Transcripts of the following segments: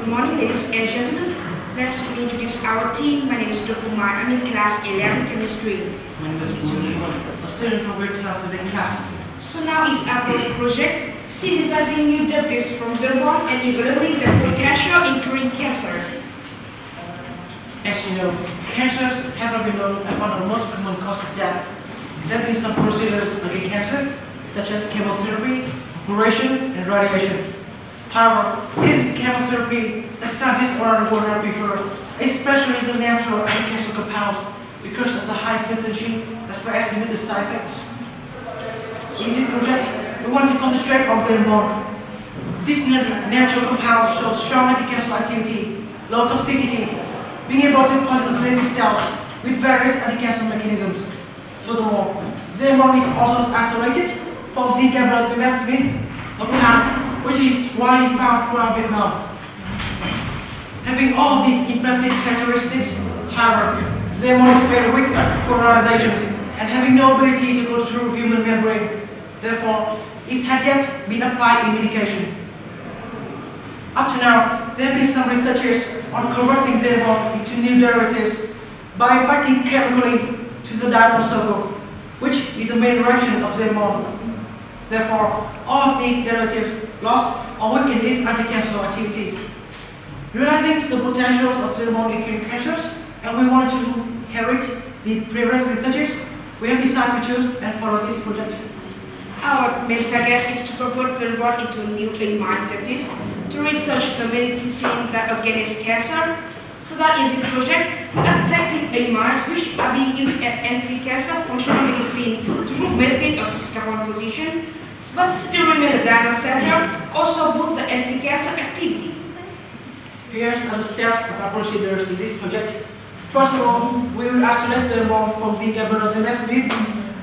Good morning, ladies and gentlemen. Let's introduce our team. My name is Kumar. I'm in class 11 chemistry. My name is Moon, a student from grade 12 in class. So now is our project synthesizing new derivatives from zircon and evaluating the potential in curing cancer. As you know, cancers have been known as one of the most common causes of death. There have been some procedures against cancers, such as chemotherapy, operation, and radiation. However, it is chemotherapy that scientists around the world have preferred, especially the natural anti-cancer compounds, because of the high efficiency as well as limited side effects. In this project, we want to concentrate on the more. These natural compounds show strong anti-cancer activity, low toxicity, being able to poison living cells with various anti-cancer mechanisms. Furthermore, Zemon is also isolated from the Gabriel's a plant which is widely found throughout Vietnam. Having all of these impressive characteristics, however, Zemon is very weak for radiations and having no ability to go through human membrane. Therefore, it has yet been applied in medication. Up to now, there have been some researches on converting Zemon into new derivatives by binding chemically to the diamond circle, which is the main reaction of Zemon. Therefore, all of these derivatives lost or weaken this anti-cancer activity. Realizing the potentials of Zemon in curing cancers, and we want to inherit the previous researches, we have decided to choose and follow this project. Our main target is to convert zircon into new amine derivatives to research the medicine that against cancer. So that is the project detecting amines which are being used as anti-cancer functional medicine to improve benefit of system composition, but still remain a diamond center, also boost the anti-cancer activity. Here are the steps of our procedures in this project. First of all, we will isolate the Zemon from the Gabriel's investigate.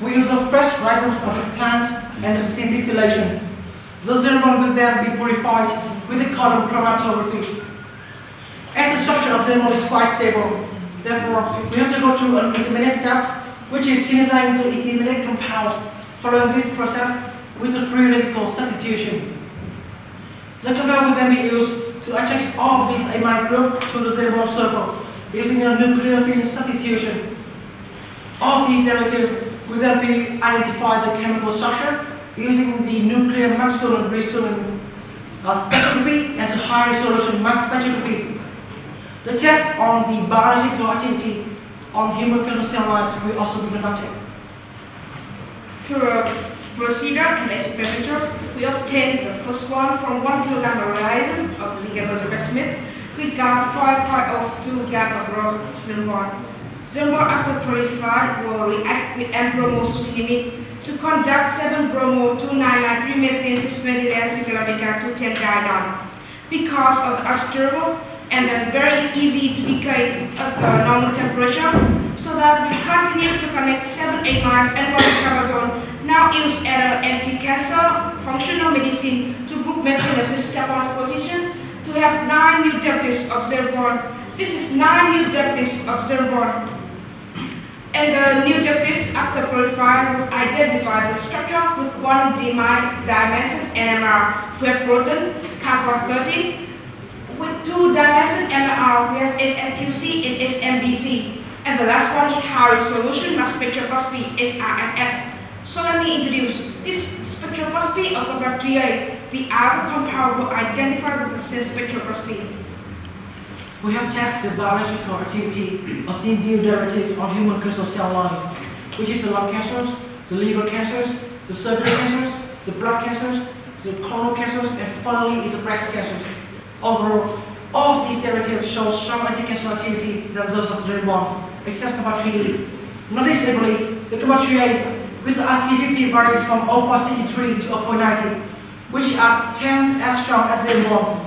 We use the fresh rhizomes of the plant and the steam distillation. The Zemon will then be purified with the column chromatography. And the structure of the Zemon is quite stable. Therefore, we have to go through an intermediate step, which is synthesizing the intermediate compounds. Following this process with a free radical substitution. The compound will then be used to attach all of these amine group to the Zemon circle using a nucleophile substitution. All of these derivatives will then be identified the chemical structure using the nuclear maximum resolution spectroscopy and the high resolution mass spectroscopy. The test on the biological activity on human cancer cell lines will also be conducted. Through a procedure and experimenter, we obtained the first one from 1 kilogram of rhizome of the Gabriel's to gram 5.02 gram of zircon. Zircon after purified will react with N-bromo-succinimide to conduct 7-bromo-2,9,3-methane 6-methylene-cyclohexane-2,10-diene. Because of the unstable and then very easy to decay at the normal temperature, so that we continue to connect 7 amines and 1 carbazole, now used as an anti-cancer functional medicine to group methylene composition to have 9 new derivatives of zircon. This is 9 new derivatives of zircon. And the new derivatives after purified was identified the structure with one dimensions NMR. We have protein, carbon 13, with 2 dimensions NMR, we have SMQC and SMBC. And the last one is high resolution mass spectroscopy, SRMS. So let me introduce this spectroscopy of the Thuyet, the other compound will identify with the same spectroscopy. We have tested the biological activity of the new derivatives on human cancer cell lines, which is the lung cancers, the liver cancers, the cervical cancers, the blood cancers, the colon cancers, and finally is the breast cancers. Overall, all of these derivatives show strong anti-cancer activity than those of the ones, except carbon-3. Noticeably, the carbon-3 with the activity varies from 0.63 to 0.90, which are 10 as strong as the one.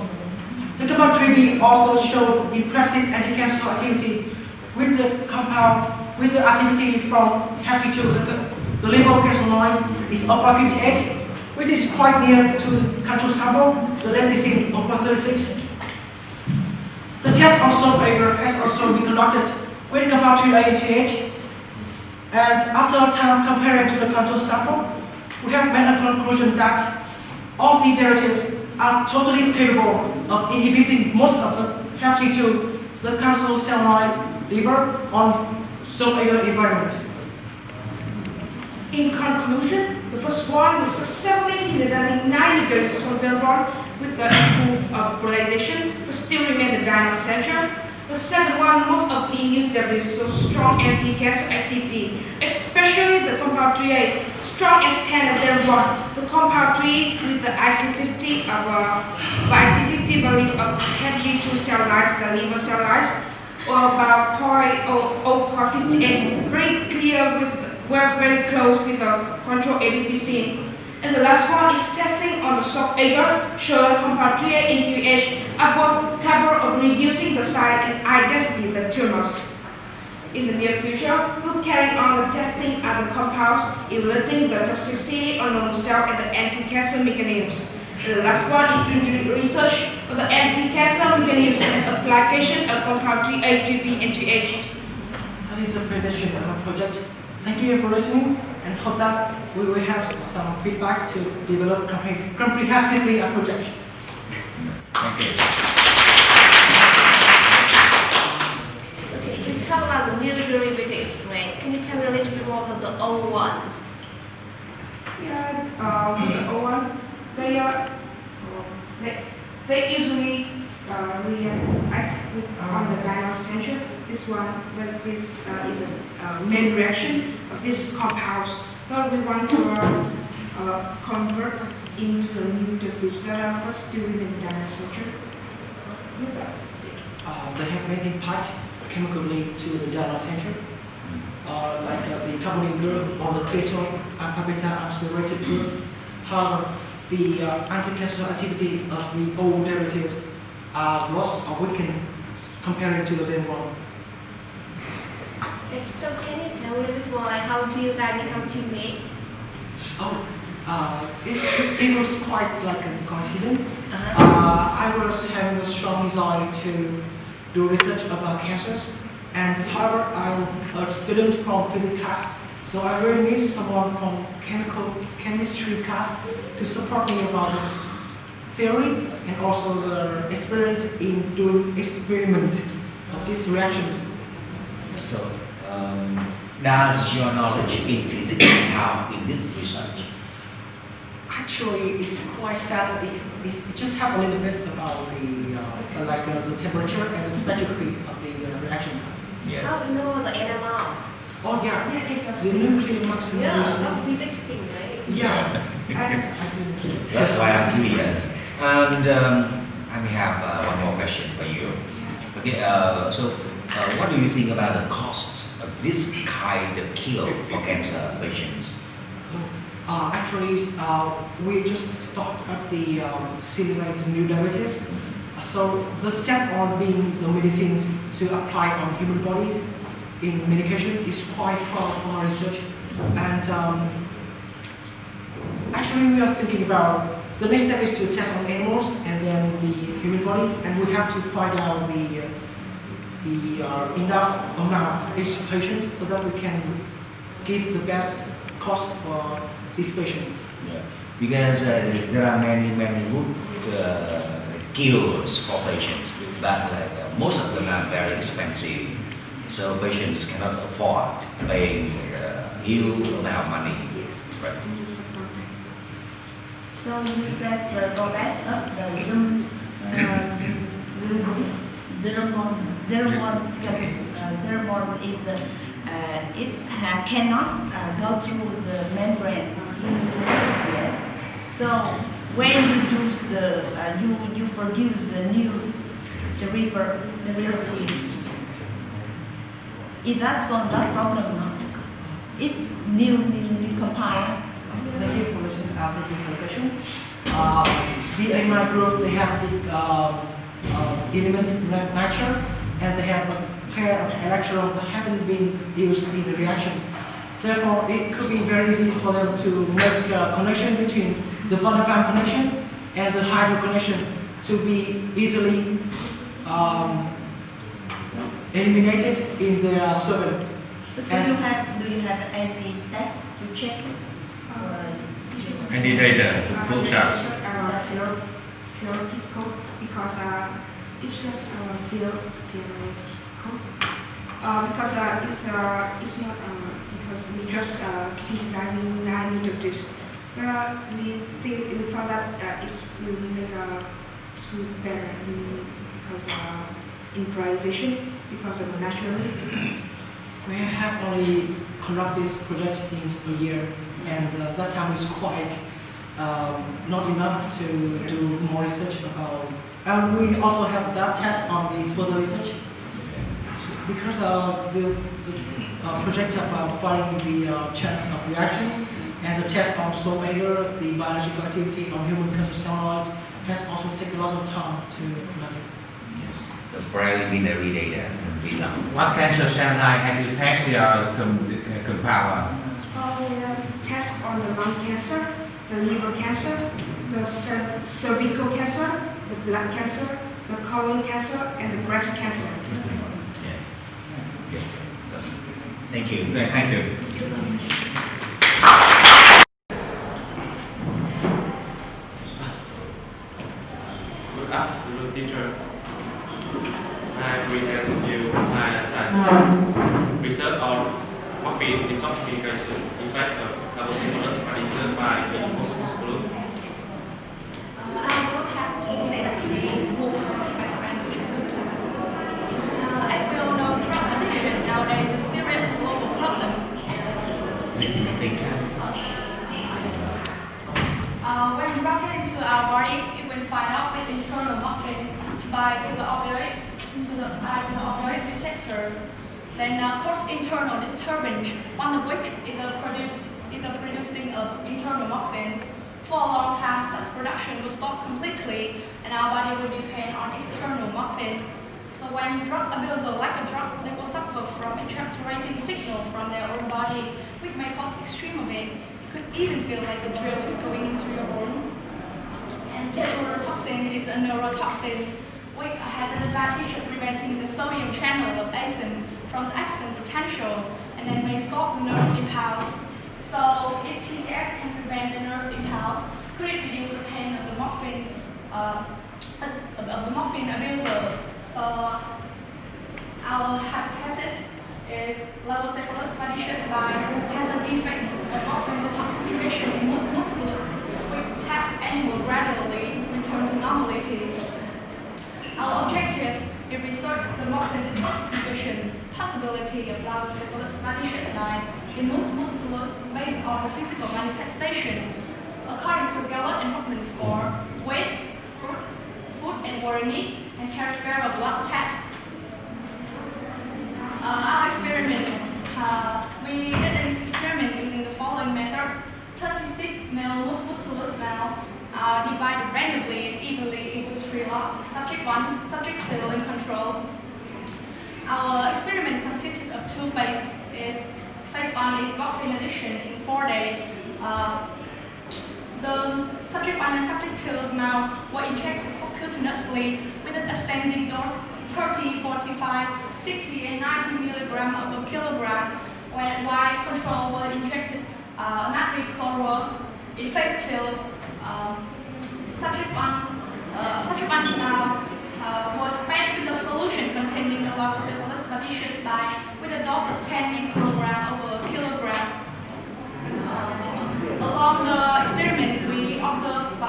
The carbon-3B also showed impressive anti-cancer activity with the compound with the activity from healthy to the liver cancer line is 0.58, which is quite near to the control sample, so then this is 0.36. The test on soap agar has also been conducted with carbon-3A and 2H. And after a time comparing to the control sample, we have made a conclusion that all the derivatives are totally capable of inhibiting most of the F2 subconscious cell line liver on some agar environment. In conclusion, the first one was successfully synthesizing 9 derivatives from Zerbon with the improved polarization, but still remain the dimer center. The second one, most of the new derivatives show strong anti-cancer activity, especially the compound Thuyet, strong as 10 as Zerbon. The compound 3 with the IC50 value of Hg2 cell lines, the liver cell lines, or about 0.58, very clear with we're very close with the control ABPC. And the last one is testing on the soft agar, showing compound 3A into H are both capable of reducing the size and eye density of the tumors. In the near future, we'll carry on the testing of the compounds, evaluating the toxicity on normal cell and the anti-cancer mechanisms. And the last one is doing research of the anti-cancer mechanisms and application of compound 3A, 3B, and 3H. That is the presentation of our project. Thank you for listening, and hope that we will have some feedback to develop comprehensively a project. Thank you. Okay, you talk about the new derivatives, right? Can you tell me a little bit more about the old ones? Yeah, the old one, they usually react on the dimer center. This one, this is a main reaction of this compound. So we want to convert into the new derivatives that are still in the dimer center. They have many impact chemically to the dimer center, like the carbonyl group or the ketone alpha beta accelerated group. However, the anti-cancer activity of the old derivatives are lost or weakened compared to the Zen1. So can you tell me a bit more, like how do you guys become teammates? It was quite like a coincidence. I was having a strong desire to do research about cancers, and however, I'm a student from physics class, so I really need someone from chemistry class to support me about the theory and also the experience in doing experiment of these reactions. So, does your knowledge in physics help in this research? Actually, it's quite sad. It just have a little bit about the the temperature and the spectroscopy of the reaction. Yeah. How do you know the NMR? Oh yeah, Yeah, it's a the nuclear maximum. Yeah, that's physics thing, right? Yeah. I That's why I'm curious. And I may have one more question for you. Okay, so what do you think about the cost of this kind of cure for cancer patients? Actually, we just stopped at the simulated new derivative. So the step on being the medicine to apply on human bodies in medication is quite far from our research. And actually, we are thinking about the next step is to test on animals and then the human body, and we have to find out the enough amount of each patient so that we can give the best cost for this patient. Yeah. Because there are many good cures for patients, but most of them are very expensive, so patients cannot afford paying huge amount of money. Right. So you said the less of the zero is the it cannot go through the membrane. Yes. So when you use the you produce the new derivative, it does solve that problem. No? It's new compound. Thank you for listening. Thank you for the question. The amino group, they have the element nature, and they have a pair of electrons that haven't been used in the reaction. Therefore, it could be very easy for them to make a connection between the van der Waals connection and the hydro connection to be easily eliminated in their solvent. Do you have any tests to check? Any data to prove that? theoretical because it's just theoretical. Because it's not because we just synthesizing 9 introduced. We found that it will make a smooth better because improvisation because of naturally. We have only conducted this project in a year, and that time is quite not enough to do more research about. And we also have that test on the further research because the project about finding the chance of reaction and the test on soul matter, the biological activity on human cancer celluloid has also taken lots of time to conduct. Yes. So preliminary data and results. What cancer cell line have you tested your compound We have tests on the lung cancer, the liver cancer, the cervical cancer, the blood cancer, the colon cancer, and the breast cancer. Yeah. Okay. Thank you. Thank you. Good afternoon, teacher. I present you my scientific research on morphine detoxification effect of carboxyphenols conditioned by the muscle. I don't have to say that today. As we all know, drug addiction nowadays is a serious global problem. Thank you. When drug get into our body, it will find out with internal morphine by to the opioid receptor. Then cause internal disturbance, one of which is producing of internal morphine. For a long time, such production will stop completely, and our body will depend on external morphine. So when drug abusers like a drug, they will suffer from interacting signals from their own body, which may cause extreme pain. You could even feel like a drill is going into your bone. And tetrodotoxin is a neurotoxin, which has an advantage of preventing the sodium channel of ASIN from the action potential, and then may stop the nerve impulse. So if TTS can prevent the nerve impulse, could it reduce the pain of the morphine abuser? So our hypothesis is levocephalus pernicious has an effect of morphine detoxification in most muscles, which have animal gradually return to normality. Our objective is research the morphine detoxification possibility of levocephalus pernicious in most muscles based on the physical manifestation. According to Gallup and Hoffman score, weight, food and water need, and peripheral blood test. Our experiment, we did an experiment using the following method. 36 male musculus males are divided randomly and evenly into 3 lots. Subject 1, subject 2 in control. Our experiment consisted of 2 phases. Phase 1 is morphine addiction in 4 days. The subject 1 and subject 2 males were injected subcutaneously with an ascending dose 30, 45, 60, and 90 milligrams per kilogram, while control were injected natrium chloride. In phase 2, subject 1 male was fed with a solution containing the levocephalus pernicious with a dose of 10 micrograms over a kilogram. Along the experiment, we observed 5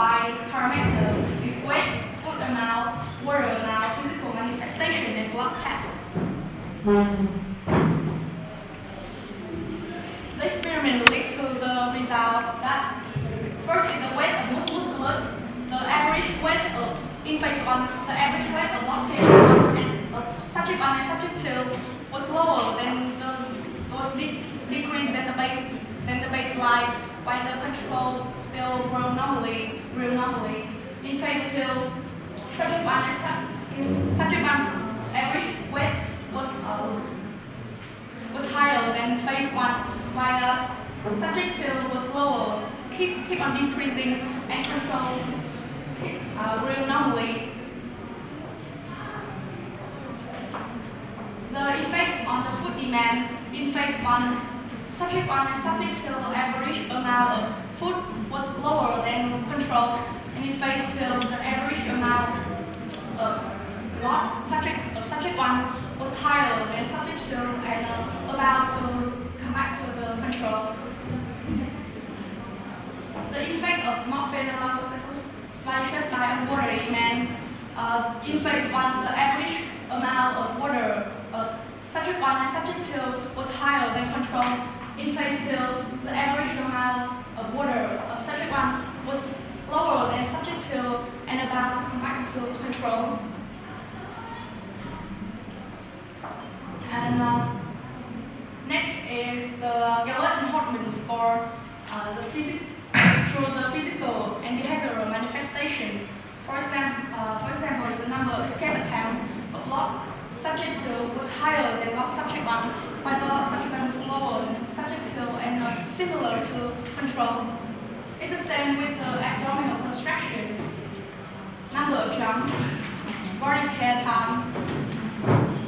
parameters: is weight, food amount, water amount, physical manifestation, and blood test. The experiment led to the result that first is the weight of most musculus. The average weight of in phase 1, the average weight of morphine and subject 1 and subject 2 was lower than decreased than the baseline, while the control still grew normally. In phase 2, subject 1 average weight was higher than phase 1, while subject 2 was lower, keep on decreasing, and control grew normally. The effect on the food demand in phase 1, subject 1 and subject 2 average amount of food was lower than control, and it faced till the average amount of subject 1 was higher than subject 2 and about to come back to the control. The effect of morphine and leukocytosis splashes by watery meant in phase 1 the average amount of water subject 1 and subject 2 was higher than control. In phase 2 the average amount of water of subject 1 was lower than subject 2 and about to come back to control. And next is the Gallup hormones for through the physical and behavioral manifestation. For example, is the number of escape attempts of log subject 2 was higher than log subject 1, while the log subject 1 was lower than subject 2 and similar to control. It's the same with the abdominal contraction, number of jumps, body care time,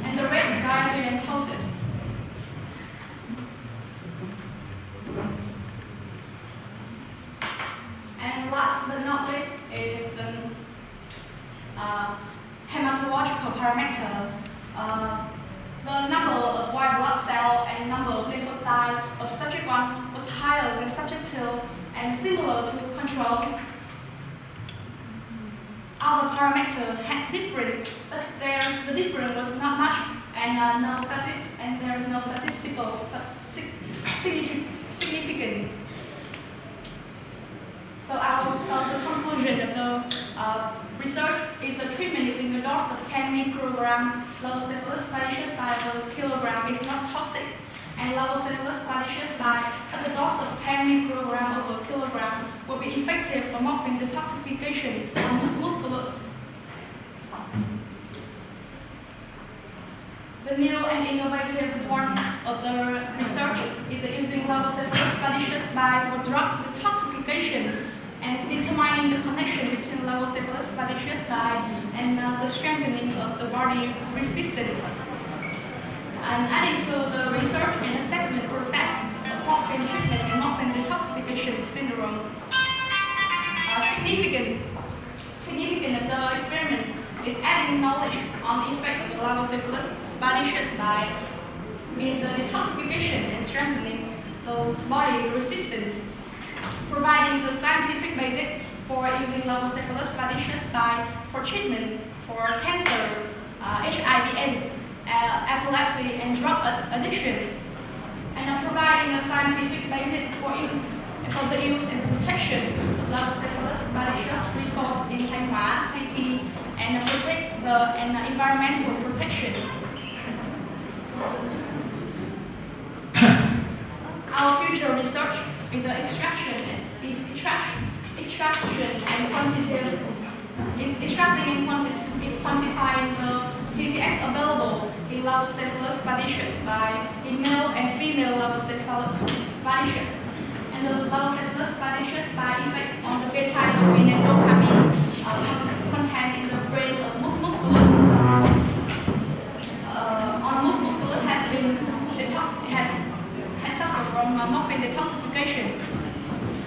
and the rate of diarrhea and ptosis. And last but not least is the hematological parameter. The number of white blood cell and number of lymphocytes of subject 1 was higher than subject 2 and similar to control. Our parameter has different, but the difference was not much and there is no statistical significance. So the conclusion of the research is the treatment using a dose of 10 microgram leukocytosis spadiceus per kilogram is not toxic, and leukocytosis spadiceus at the dose of 10 microgram over kilogram will be effective for morphine detoxification on musculus. The new and innovative point of the research is using leukocytosis spadiceus for drug detoxification and determining the connection between leukocytosis spadiceus and the strengthening of the body resistance. And adding to the research and assessment process of morphine treatment and morphine detoxification syndrome. Significant of the experiment is adding knowledge on the effect of the leukocytosis spadiceus in the detoxification and strengthening the body resistance, providing the scientific basis for using leukocytosis spadiceus for treatment for cancer, HIV/AIDS, epilepsy, and drug addiction, and providing a scientific basis for the use and protection of leukocytosis spadiceus resource in Thanh City and protect the environmental protection. Our future research is the extraction and quantifying the TTX available in leukocytosis spadiceus in male and female leukocytosis spadiceus, and the leukocytosis spadiceus effect on the beta endorphin and dopamine content in the brain of musculus. On musculus has suffered from morphine detoxification.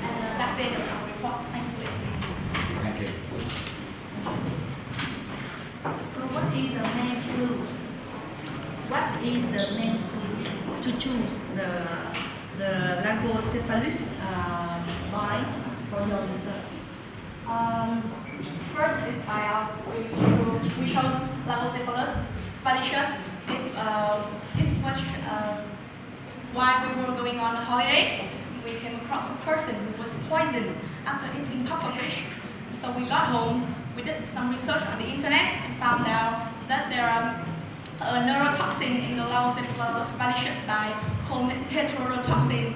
And that's it. Thank you. Thank you. So what is the main clue? What is the main clue to choose the leukocephalus line for your research? First is we chose leukocephalus spadiceus. While we were going on a holiday, we came across a person who was poisoned after eating pufferfish. So we got home, we did some research on the internet and found out that there are a neurotoxin in the leukocephalus spadiceus called tetrodotoxin,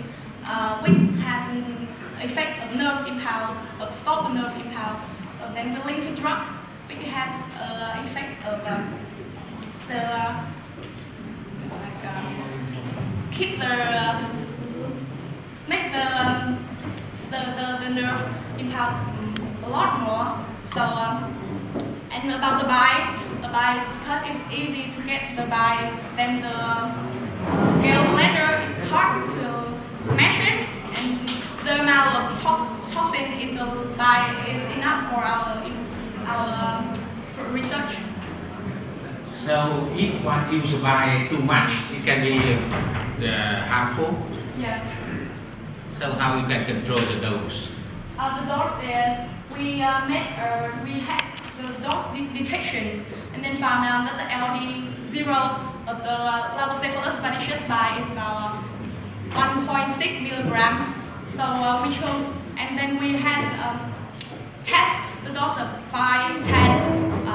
which has an effect of nerve impulse, of stop the nerve impulse. So then we link to drug, which has effect of make the nerve impulse a lot more. So and about the bile is because it's easy to get the bile. Then the gallbladder is hard to smash it, and the the amount of toxin in the bite is enough for our research. So if one uses by too much, it can be harmful. Yeah. So how you can control the dose? The dose is we had the dose detection and then found out that the LD0 of the Lavocephalus pernicious bite is about 1.6 milligram. So we chose, and then we had test the dose of 5, 10,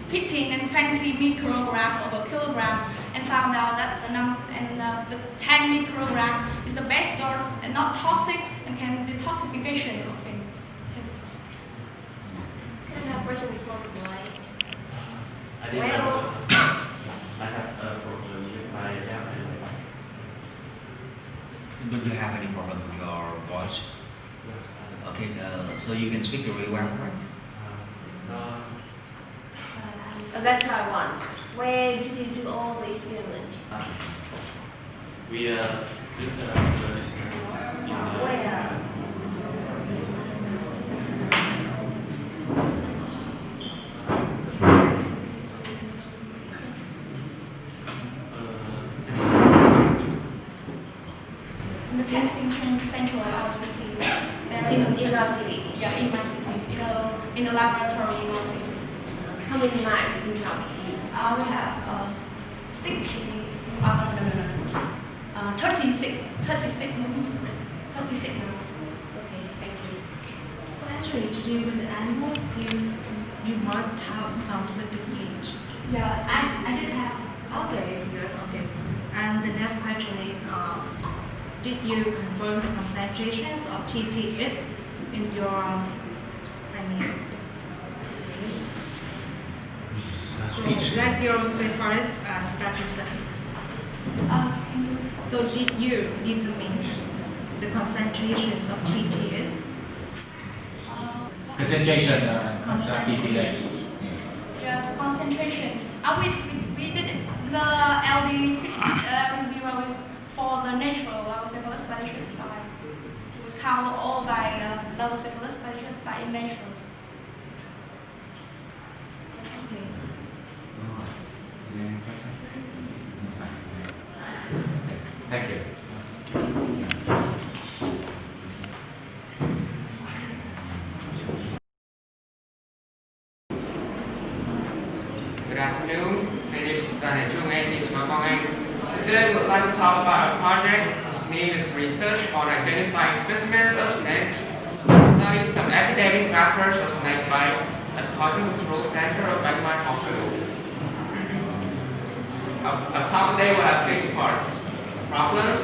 15, and 20 microgram over kilogram, and found out that the 10 microgram is the best dose and not toxic and can detoxification of things. Can I have a question before we go? I didn't Well- I have a problem with my diaphragm. Don't you have any problem with your voice? Okay, so you can speak very well, right? That's what I want. Where did you do all the experiments? We did the Where? In the testing central of our city, there is In our city. yeah, in my city, in the laboratory in our city. How many miles in total? We have 60, no, 36 moons. 36 moons. Okay, thank you. So actually, to deal with the animals, you must have some certificate. Yes. I did have. Okay, it's good. Okay. And the next question is, did you confirm the concentrations of TTS in your, like your Cephalus statuses? So did you determine the concentrations of TTS? Concentration, TPA. Yeah, the concentration. We did it. The LD0 is for the natural Lavocephalus pernicious bite. We count all by Lavocephalus pernicious bite in natural. Okay. Thank you. Good afternoon. My name is Tieng. Today we would like to talk about a project. Its name is Research on Identifying Specimens of Snakes. Studies some epidemic factors of snake bite at Poison Control Center of Bagmai Hospital. Our talk today will have 6 parts: problems,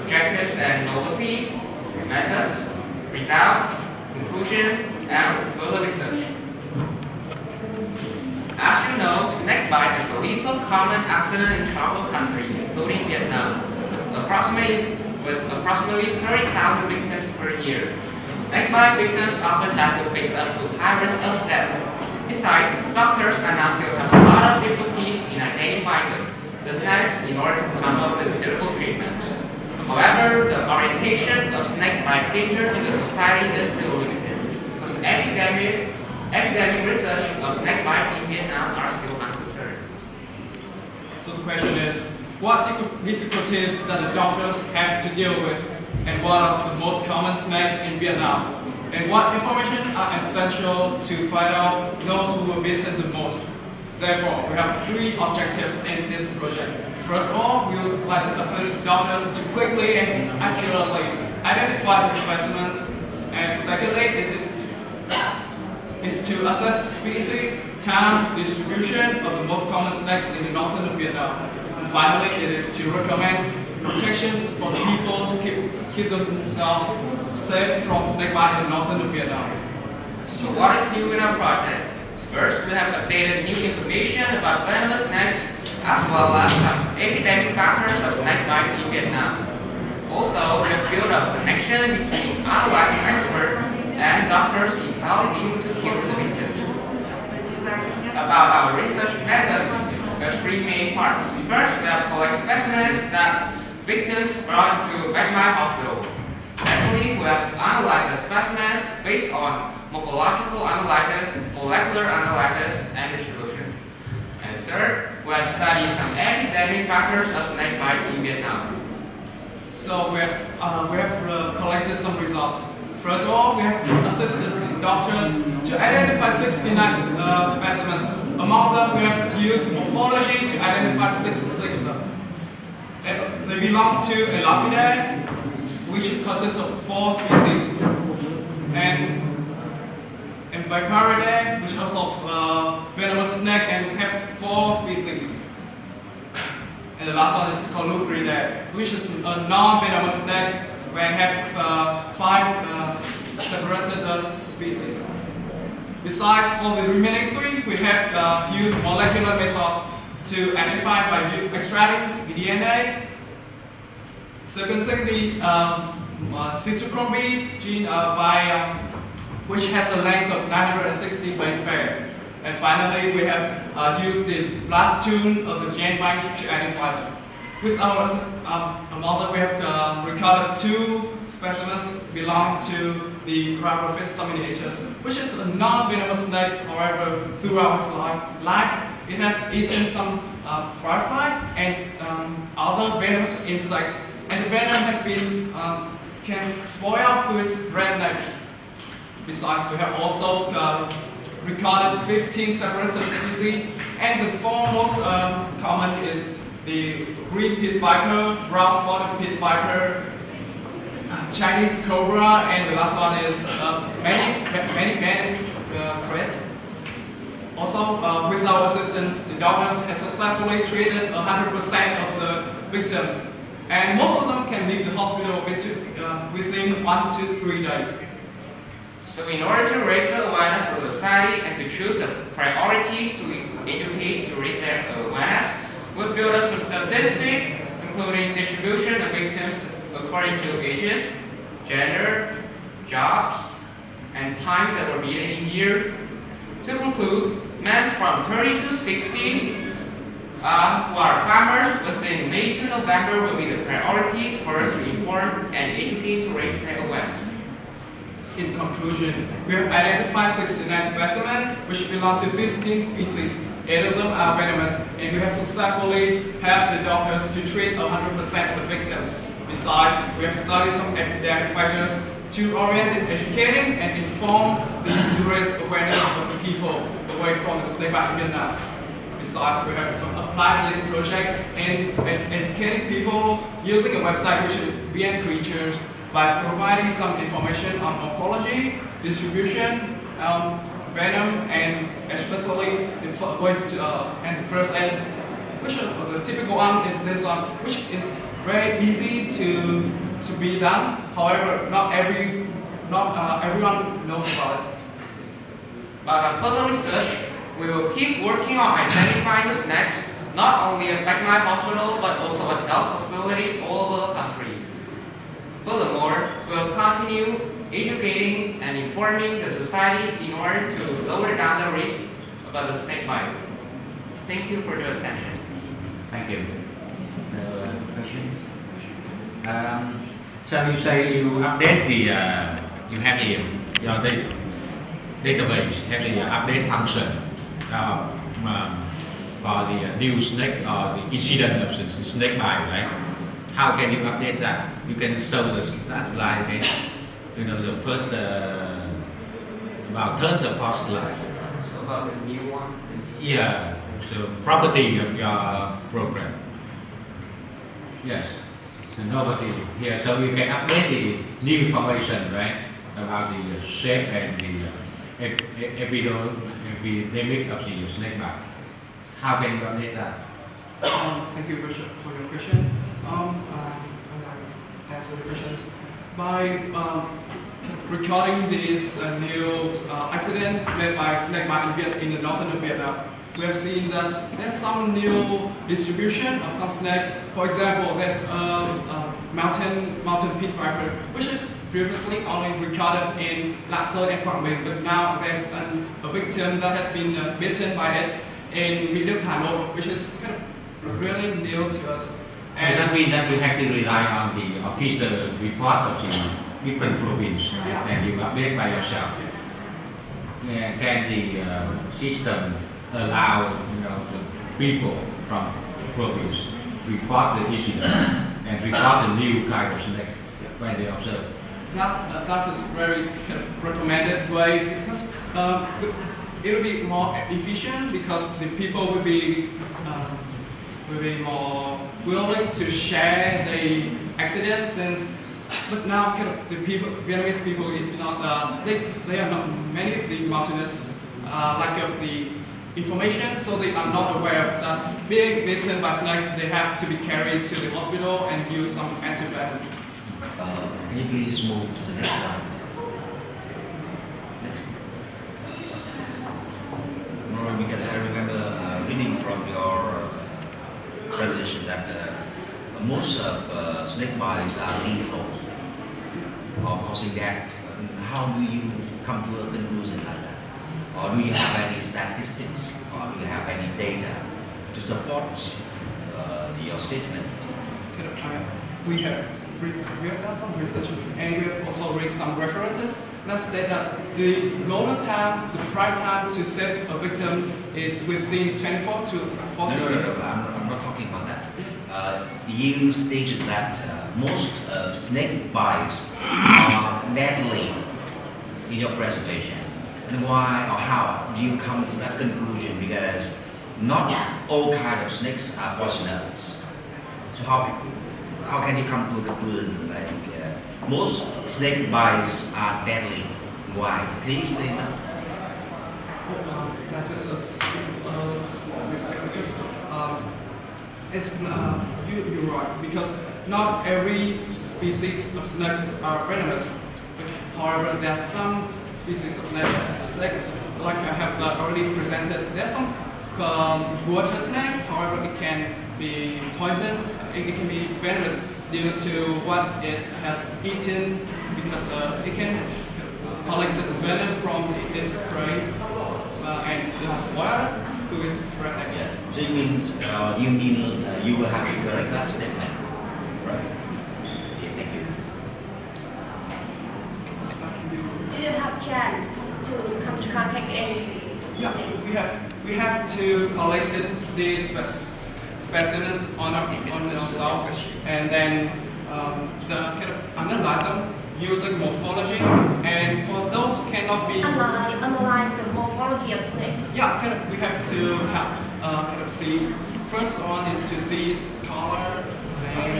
objectives and novelty, methods, results, conclusion, and further research. As you know, snake bite is a lethal common accident in tropical countries, including Vietnam, with approximately 30,000 victims per year. Snake bite victims often have to face up to high risk of death. Besides, doctors and now still have a lot of difficulties in identifying the snakes in order to come up with suitable treatments. However, the orientation of snake bite danger to the society is still limited, because epidemic research of snake bite in Vietnam are still unconcerned. So the question is, what difficulties that the doctors have to deal with, and what are the most common snakes in Vietnam, and what information are essential to find out those who were bitten the most. Therefore, we have 3 objectives in this project. First of all, we would like to assist doctors to quickly and accurately identify the specimens, and secondly, is to assess species, time, distribution of the most common snakes in the northern Vietnam. And finally, it is to recommend protections for the people to keep themselves safe from snake bite in northern Vietnam. So what is new in our project? First, we have updated new information about venomous snakes, as well as some epidemic factors of snake bite in Vietnam. Also, we have built a connection between underlying experts and doctors in helping to cure the victims. About our research methods, there are 3 main parts. First, we have collect specimens that victims brought to Bagmai Hospital. Secondly, we have analyzed the specimens based on morphological analysis, molecular analysis, and distribution. And third, we have studied some epidemic factors of snake bite in Vietnam. So we have collected some results. First of all, we have assisted doctors to identify 69 specimens. Among them, we have used morphology to identify 66 of them. They belong to Elaphidae, which consists of 4 species, and Viperidae, which also venomous snake and have 4 species. And the last one is Colubridae, which is a non-venomous snake where have 5 separated species. Besides, for the remaining 3, we have used molecular methods to identify by extracting the DNA, sequencing the cytochrome B gene which has a length of 960 base pair. And finally, we have used the blast tune of the gene bank to identify them. With our model, we have recorded 2 specimens belong to the Cryoprophytes subminiatures, which is a non-venomous snake. However, throughout its life, it has eaten some fireflies and other venomous insects, and the venom has been can spoil through its red neck. Besides, we have also recorded 15 separated species, and the 4 most common is the green pit viper, brown spotted pit viper, Chinese cobra, and the last one is many crate. Also, with our assistance, the doctors have successfully treated 100% of the victims, and most of them can leave the hospital within 1 to 3 days. So in order to raise the awareness of society and to choose the priorities to educate, to raise their awareness, we built a statistic including distribution of victims according to ages, gender, jobs, and time that were beaten in year. To conclude, men from 30 to 60s who are farmers within May to November will be the priorities for us to inform and educate to raise their awareness. In conclusion, we have identified 69 specimens which belong to 15 species. 8 of them are venomous, and we have successfully helped the doctors to treat 100% of the victims. Besides, we have studied some epidemic factors to orient in educating and inform to raise awareness of the people away from the snake bite in Vietnam. Besides, we have applied this project in educating people using a website which is Bien Creatures, by providing some information on morphology, distribution, venom, and especially the first S, which the typical one is this one, which is very easy to be done. However, not everyone knows about it. But on further research, we will keep working on identifying the snakes, not only at Back My Hospital, but also at health facilities all over the country. Furthermore, we will continue educating and informing the society in order to lower down the risk about the snake bite. Thank you for your attention. Thank you. Question? So you say you update you have your database, have the update function for the new snake or the incident of the snake bite, right? How can you update that? You can show the slide again. You know, the first, about turn the first slide. So about the new one? Yeah, so property of your program. Yes, so nobody here. So you can update the new information, right? About the shape and the epidemic of the snake bite. How can you update that? Thank you for your question. I'll answer the questions. By recording this new accident led by snake bite in the northern of Vietnam, we have seen that there's some new distribution of some snake. For example, there's a mountain pit viper, which is previously only recorded in Lạc Sơn and Quảng Bình, but now there's a victim that has been bitten by it in Mỹ Đức, Hà Nội, which is kind of really new to us. Does that mean that we have to rely on the official report of the different province and you update by yourself. Can the system allow the people from province to report the incident and report the new kind of snake when they observe? That is very kind of recommended way because it will be more efficient because the people will be more willing to share the accident since. But now kind of the people, Vietnamese people is not they are not many of the mountainous lack of the information, so they are not aware of that being bitten by snake. They have to be carried to the hospital and use some antibiotic. Can you please move to the next slide? Next. No, because I remember reading from your presentation that most of snake bites are lethal or causing death. How do you come to a conclusion like that? Or do you have any statistics or do you have any data to support your statement? We have done some research and we have also raised some references that state that the golden time, the prime time to save a victim is within 24 to 40 minutes. No, I'm not talking about that. You stated that most snake bites are deadly in your presentation. And why or how do you come to that conclusion? Because not all kinds of snakes are poisonous. So how can you come to the conclusion like most snake bites are deadly? Why? Can you explain that? That is a small mistake because it's you're right because not every species of snakes are venomous. However, there are some species of snake like I have already presented. There's some water snake. However, it can be poison. It can be venomous due to what it has eaten because it can collect venom from its prey and it has water to its prey. Yeah. So it means you will have to correct that statement, right? Yeah, thank you. Do you have chance to come to contact any? Yeah, we have to collect these specimens on ourselves and then kind of analyze them using morphology. And for those who cannot be Analyze the morphology of snake. yeah, kind of we have to kind of see. First one is to see its color and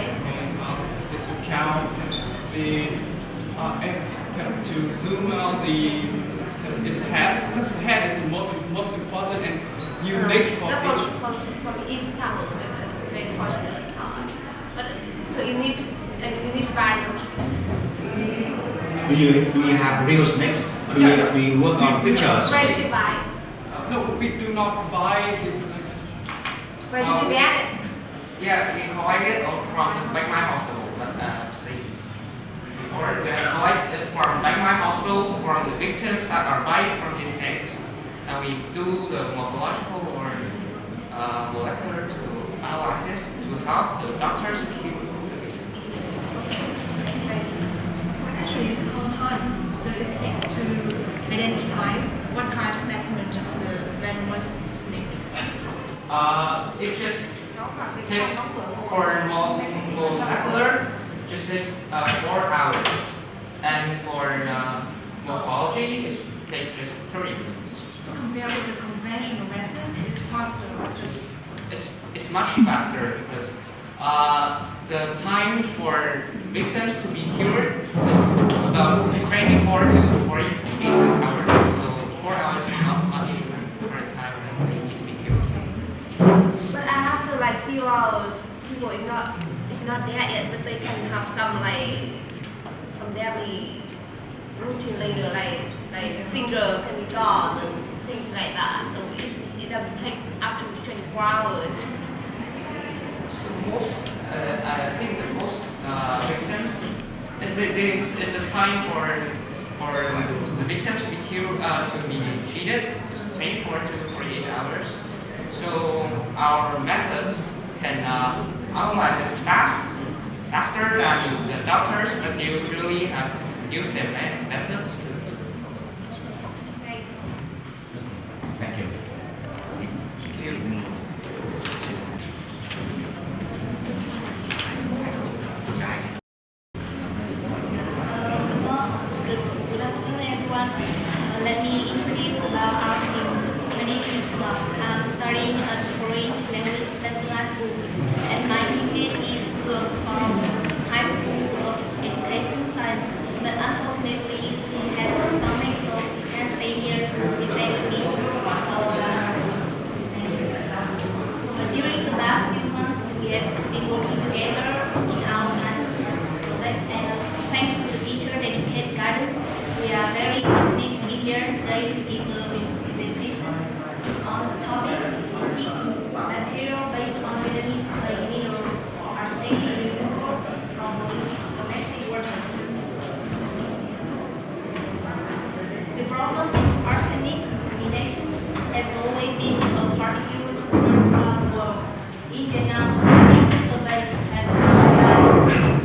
is to count the and kind of to zoom out its head because the head is the most important and unique for each. For each camel, very important part. But so you need to buy Do you have real snakes? Or do you work on pictures? Where do you buy? No, we do not buy these snakes. Where do you get it? Yeah, we collected from Bạch Mai Hospital. Or we collect it from Bạch Mai Hospital from the victims that are bite from these snakes. And we do the morphological or molecular analysis to help the doctors cure the victims. Actually, it's all times there is take to identify what kind of specimen of the venomous snake. It just take for molecular, just take 4 hours, and for morphology, it takes just 3 minutes. So compared with the conventional methods, it's faster. It's much faster because the time for victims to be cured is about 24 to 48 hours. So 4 hours is not much for the time that they need to be cured. But after like few hours, people it's not there yet, but they can have some daily routine later, like finger can be gone and things like that. So it doesn't take up to 24 hours. So most, I think the most victims, it's a time for the victims to be cured, to be treated, 24 to 48 hours. So our methods can analyze it faster than the doctors, but usually have use their methods to. Thank you. Thank you. Good afternoon, everyone. Let me introduce about our team. My name is Ngọc. I'm studying at Foreign Language Specialized School, and my teammate is Thuyet from High School of Education Science. But unfortunately, she has a stomach, so she can't stay here to present me. During the last few months, we have been working together in our science project, and thanks to the teacher dedicated guidance, we are very fortunate to be here today to give a presentation on the topic of this material based on release minerals are safely removed from domestic water. The problem of arsenic contamination has always been a particular concern throughout the world. In Vietnam, recent surveys have shown that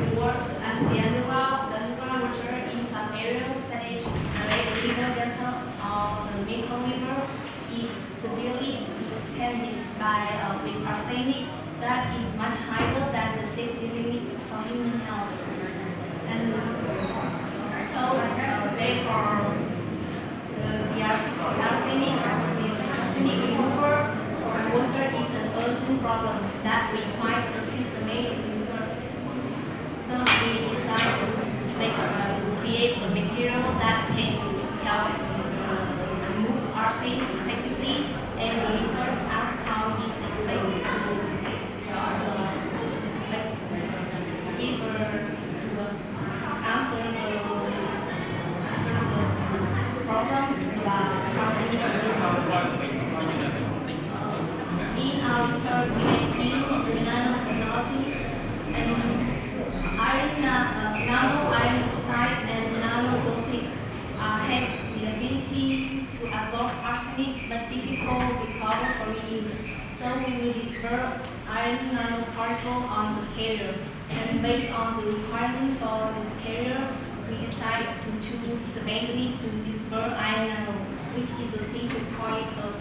the water and the underground water in some areas such as the Red River Delta or the Mekong River is severely contaminated with arsenic that is much higher than the safety limit for human health. And so, therefore, the arsenic removal from water is an urgent problem that requires a systematic research. Thus, we decided to create a material that can help remove arsenic effectively, and the research outcome is expected to answer the problem about arsenic removal. In our research, we have used the nanotechnology and nano iron oxide and nanographic have the ability to absorb arsenic but difficult to recover for reuse. So we will disperse iron nanoparticle on the carrier, and based on the requirement for this carrier, we decide to choose the magnet to disperse iron nano, which is the central point of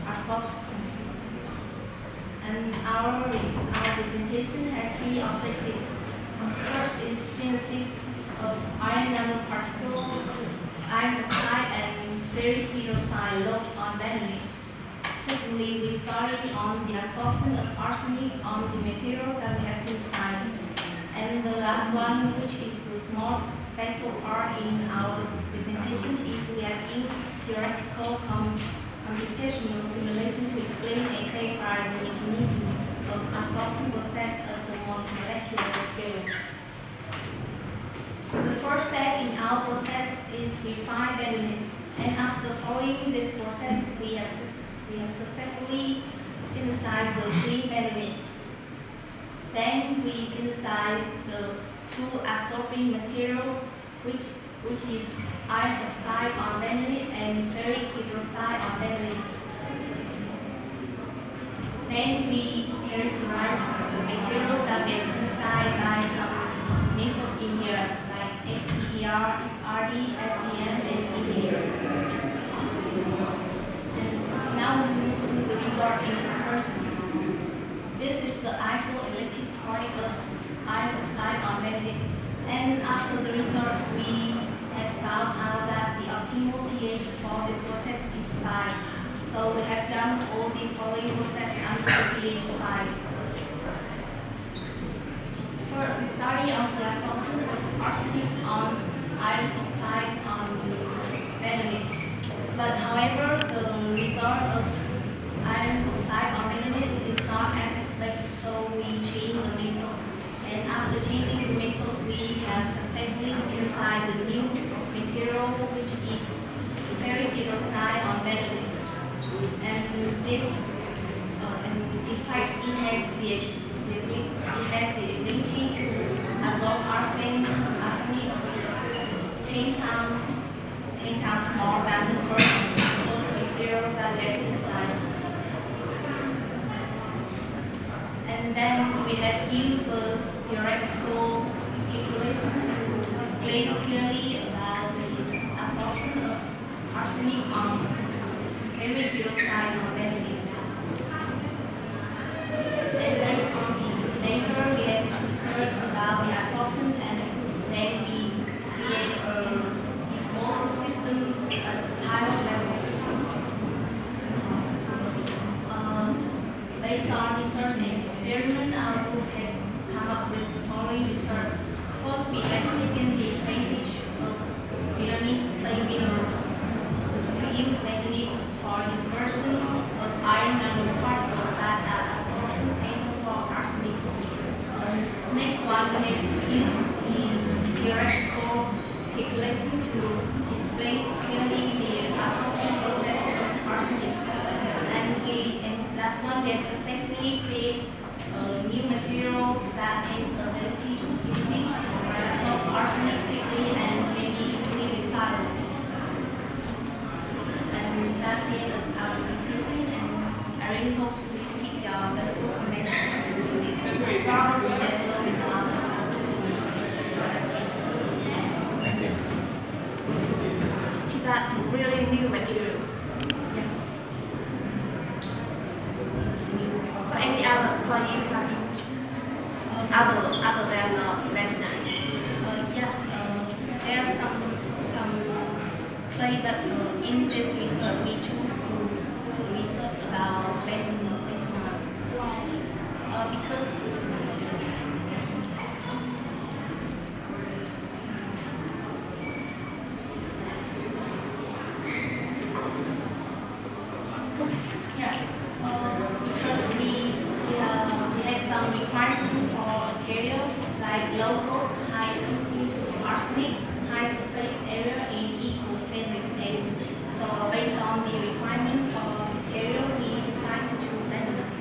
absorption. And our presentation has three objectives. First is synthesis of iron nanoparticle, iron oxide, and ferric hydroxide loaded on battery. Secondly, we studied on the absorption of arsenic on the materials that we have synthesized. And the last one, which is the small special part in our presentation, is we have used theoretical computational simulation to explain and clarify the mechanism of absorption process at the molecular scale. The first step in our process is refine vanillin, and after following this process, we have successfully synthesized the green vanillin. Then we synthesize the two absorbing materials, which is iron oxide on vanillin and ferric hydroxide on vanillin. Then we characterize the materials that we synthesize by some method in here, like FER, SRD, SEM, and EBS. And now we move to the result units first. This is the isoelectric particle of iron oxide on vanillin. And after the result, we have found out that the optimal pH for this process is 5. So we have done all the following process until pH 5. First, we study on the absorption of arsenic on iron oxide on vanillin. But however, the result of iron oxide on vanillin is not as expected, so we change the method. And after changing the method, we have successfully synthesized the new material, which is ferric hydroxide on vanillin. And this, in fact, it has the ability to absorb arsenic 10 times more than the first material that we have synthesized. And then we have used a theoretical calculation to explain clearly about the absorption of arsenic on every hillside of Benedict. And based on the data, we have researched about the absorption, and then we create a disposal system at pilot level. Based on research and experiment, our group has come up with the following research. First, we have taken the advantage of Vietnamese clay minerals to use manganese for dispersion of iron nanoparticles that are absorption center for arsenic. Next one, we have used the theoretical calculation to explain clearly the absorption process of arsenic. And last one, we have successfully created a new material that has the ability to absorb arsenic quickly and can be easily recycled. And that's the end of our presentation, and I really hope to receive your valuable comments Thank you. Is that really new material? Yes. So any other clay you have used? Other than bentonite? Yes, there are some clay that in this research we choose to research about bentonite. Because because we had some requirements for material like low cost, high density to arsenic, high surface area, and equal physics. So based on the requirement for material, we decided to choose bentonite.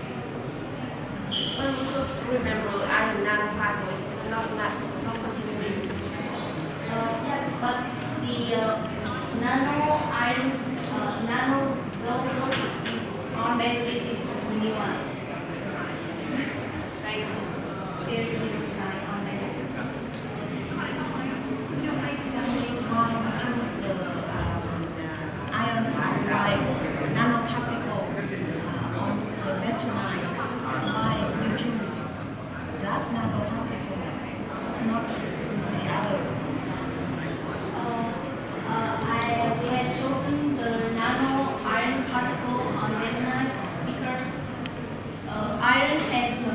Well, just remember, iron nanoparticle is not something new. Yes, but the nano iron, nano gold is on bentonite is the new one. Thanks. Very new side on bentonite. Would you mind telling me why you choose the iron oxide nanoparticle on the bentonite? Why you choose glass nanoparticle, not the other? We had chosen the nano iron particle on bentonite because iron has a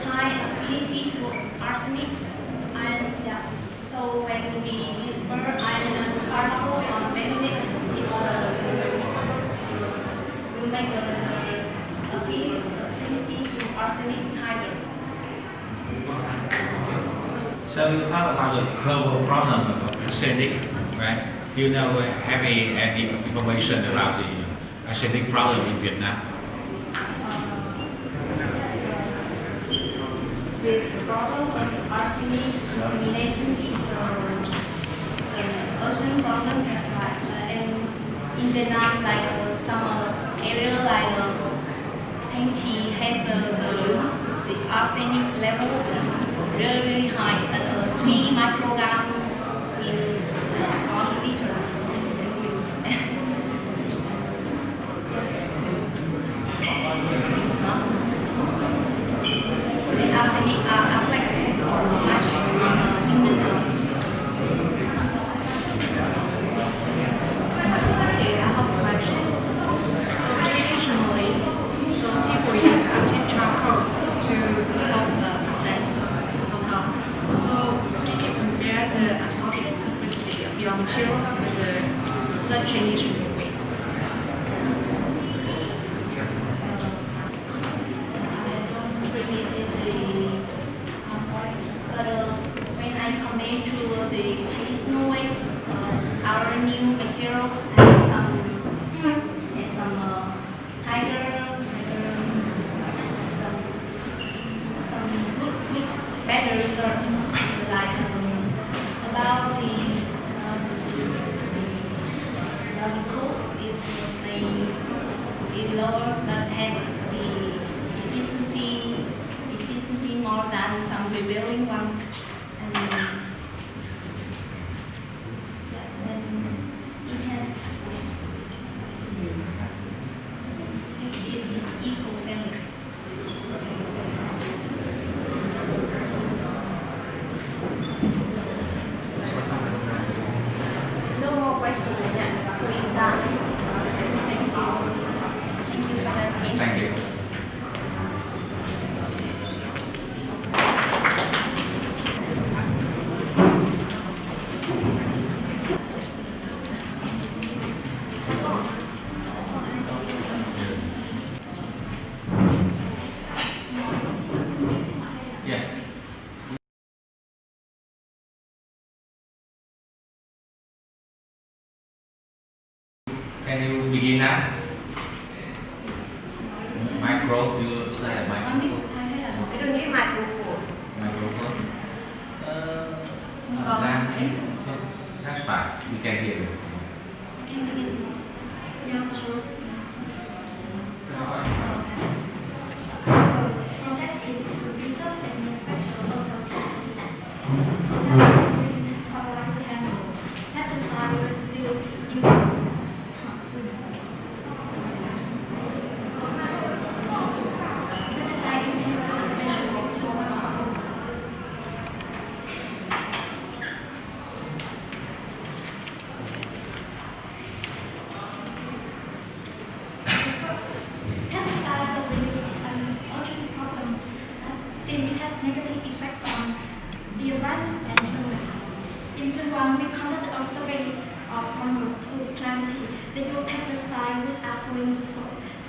high affinity to arsenic. Yeah. So when we disperse iron nanoparticle on bentonite, will make the affinity to arsenic higher. So you talk about the global problem of arsenic, right? You know, have any information about the arsenic problem in Vietnam? The problem of arsenic contamination is an ocean problem, and in Vietnam, like some area like Thanh Trì has the arsenic level is really, really high, at 3 microgram in 1 liter. The arsenic are affected much human health. Okay, I have questions. So traditionally, people use active charcoal to solve the somehow. So can you compare the absorption capacity of your materials with the such traditional way? When I compare to the traditional way, our new materials has some higher, some good better result, like about the cost done. Thank you. Yeah. Can you begin now? Micro, you put that microphone. We don't need microphone. Microphone. That's fine. We can hear you. Project is to research and manufacture supply channel, pesticide residue pesticides are used in ocean problems since it has negative effects on the environment and humans. In Taiwan, we conducted a survey of farmers who planted little pesticide without following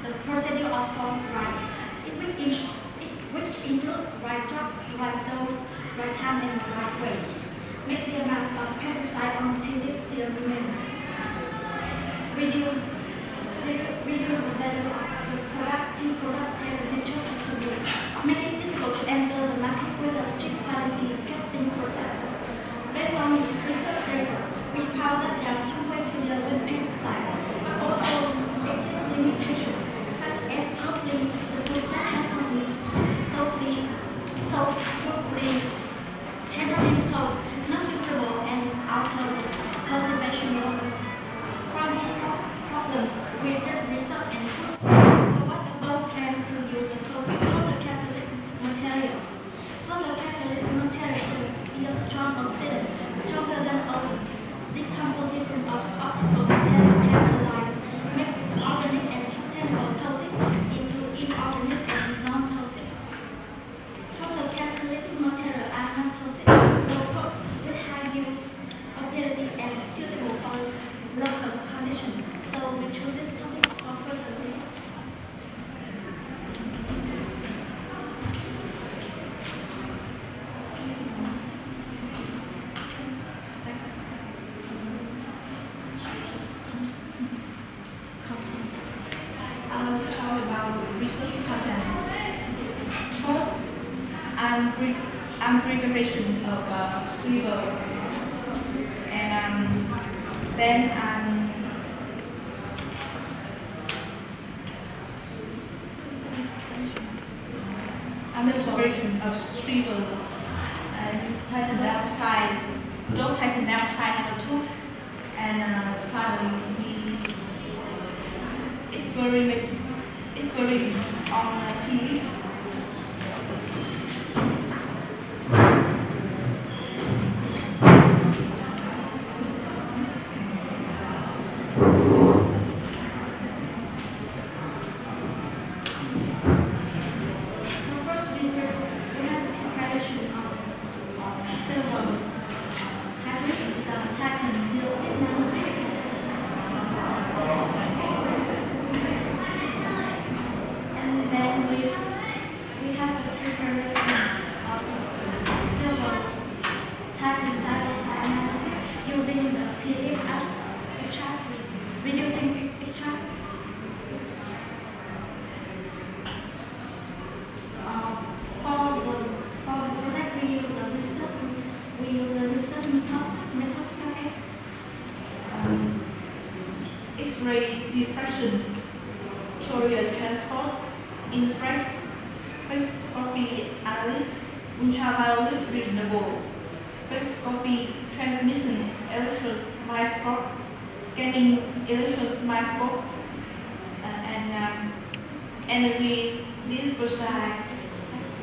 the procedure of false rights. Which include right job, right dose, right time, and right way. Make the amount of pesticide on tills still remains. Reduce the value of the product have nature to do. Make it difficult to enter the market with a strict quality testing process. Based on research data, we found that there are some way to deal with pesticide, but also exists limitations, such as causing the process has not been truthfully handling soap, not suitable and outer cultivation problems with the result and fruit. So what about plan to use a photocatalytic material? Photocatalytic material is a strong oxidant, stronger than a decomposition of optical material catalyzed, makes the organic and sustainable toxic into inorganic and non-toxic. Photocatalytic material are non-toxic, low with high use ability and suitable for local conditions. So we choose this topic for further research. I'll talk about research content. First, I'm preparation of silver, and then I'm preparation of silver and tighten dioxide, don't tighten dioxide number 2, and finally we experiment on TV. So first we have the preparation of silver. Hybrid is a platinum dioxide nanotube. And then we have the preparation of silver platinum dioxide nanotube using the TF extract, reducing extract. For the product we use a research method. X-ray diffraction, Fourier transforms, infrared spectroscopy analysis, ultraviolet readable, spectroscopy transmission, electron microscope, scanning electron microscope, and we disperse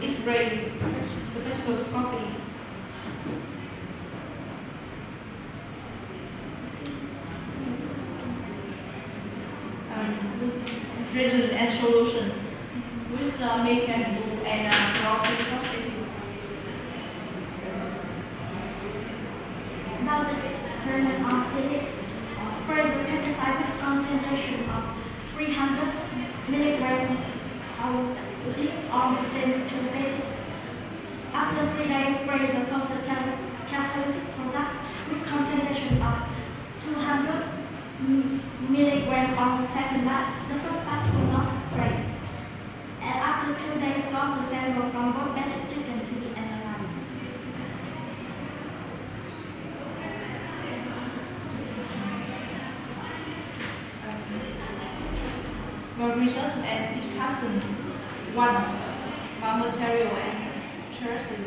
X-ray spectroscopy. resin and solution with the mechanical glue and chlorophyll. Now the experiment on Tieng, spray the pesticide with concentration of 300 milligrams on the same two bases. After 3 days, spray the photocatalytic product with concentration of 200 milligrams on the second batch. The first batch will not spray. And after 2 days, log the sample from both batches taken to be analyzed. The research and discussion. 1. Raw material and choices.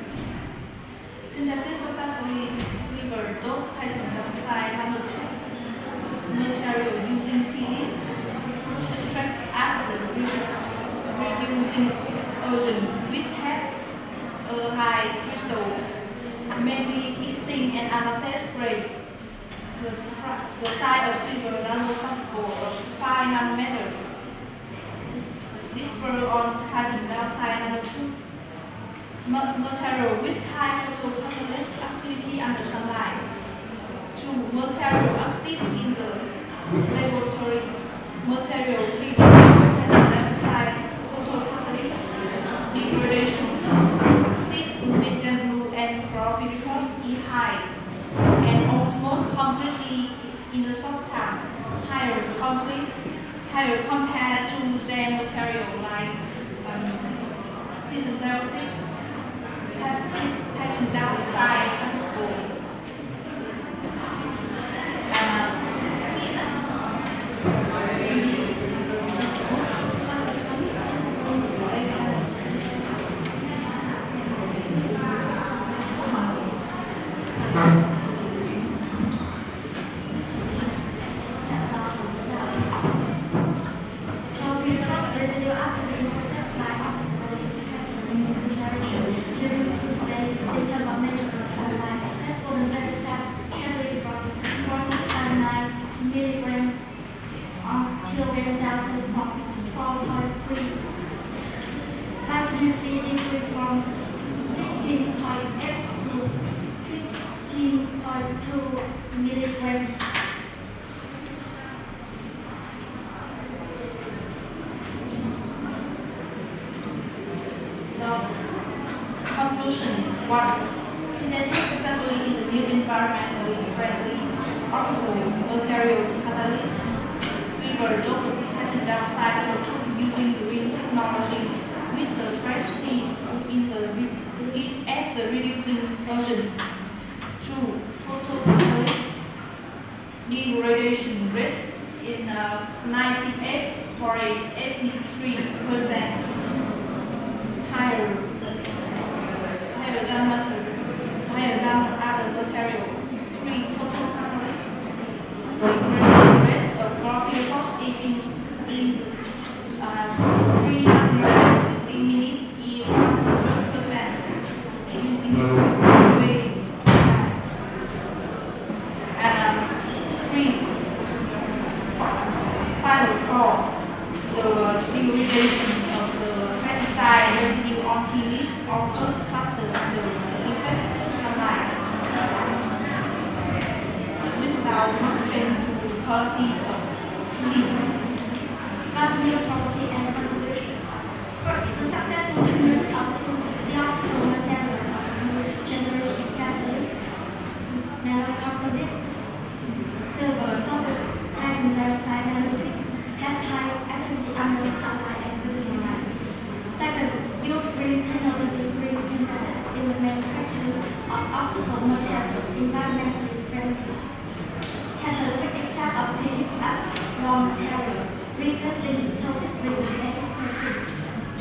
Synthesis successfully delivered dope patent dioxide number 2. Material using tea tracks at the reducing agent which has a high crystal, mainly zinc and another sprays. The size of silver nanoparticle of 5 nanometers. Disperse on carbon dioxide number 2. Material with high photocatalytic activity under sunlight. 2. Material active in the laboratory. Material free of carbon dioxide photocatalytic degradation. Still medium blue and chlorophyll because is high and almost completely in the source time. Higher compared to their material like dioxide, carbon dioxide particle. Vitamin C increased from 15.8 to 15.2 milligrams. Conclusion. 1. Synthesis successfully is a new environmentally friendly optical material catalyst. Silver dope potassium dioxide using green technology with the fresh tea in the as the reducing version. 2. Photocatalyst degradation rate in 98 or 83% higher than other material. 3. Photocatalyst degradation rate of chlorophyll in 350 minutes is 100% using way. And 3. Final 4. The degradation of the pesticide residue on tea leaves occurs faster than the effects of sunlight, without much change to the quality of tea. Material property and contribution. First, the successful synthesis of the optical materials of new generation catalyst, nanocomposite, silver, double titanium dioxide nanotube has high activity under sunlight and visible light. Second, use green technology green synthesis in the manufacturing of optical materials environmentally friendly. Catalytic extract of tea raw materials. Replacing toxic waste and expensive.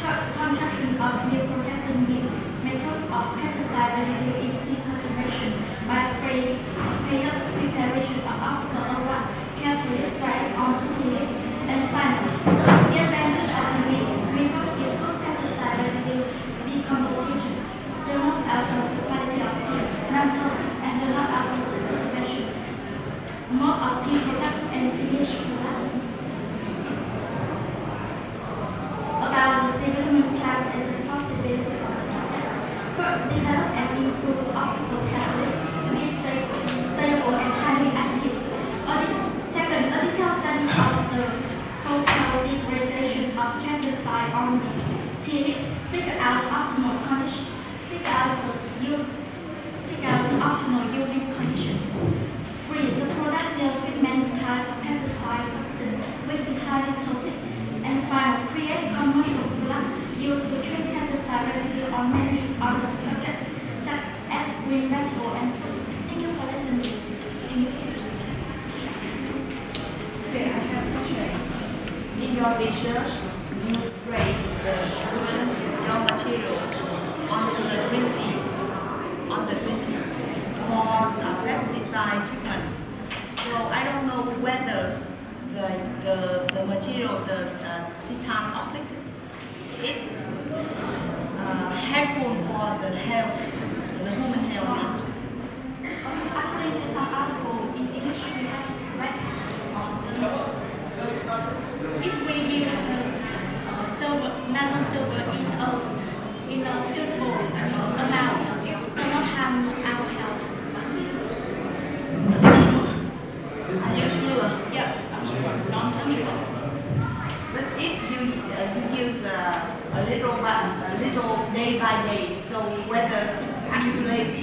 Third, construction of new processing methods of pesticide residue in tea cultivation by spraying preparation of optical aura catalyst spraying on the tea leaf. And finally, the advantage of the methods is good pesticide residue decomposition. They must alter the quality of tea, non-toxic, and do not alter the cultivation. Mode of tea product and finished product. your research, you spray the solution, your materials onto the green tea, for pesticide treatment. So I don't know whether the material, the titan oxide, is helpful for the health, the human health. According to some article in English, we have read if we use silver, nano silver in a suitable amount, it will not harm our health. Are you sure? Yeah, I'm sure. Long-term sure. But if you use a little day by day, so whether it accumulates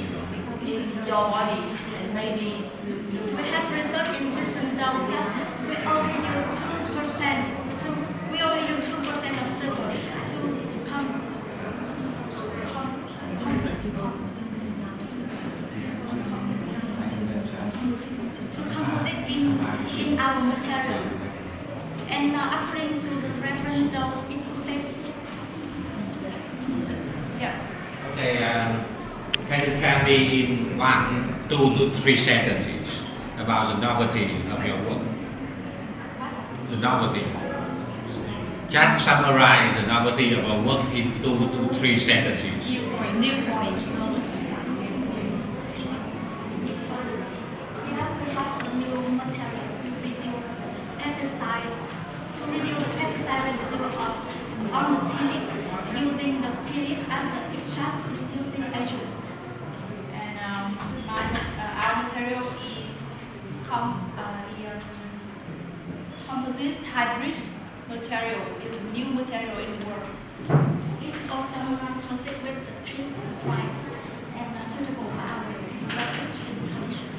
in your body, and maybe We have research in different doses. We only use 2%. We only use 2% of silver to composite in our material. And according to the reference dose, it is safe. Yeah. Okay, can you tell me in 1, 2 to 3 sentences about the novelty of your work? The novelty. Just summarize the novelty of your work in 2 to 3 sentences. new point. Yes, we have a new material to reduce pesticide, residue on the tea leaf, using the tea leaf as an extract reducing agent. And our material is composite hybrid material. Is new material in the world. It's also non-toxic with the treatment price and suitable for our beverage conditions.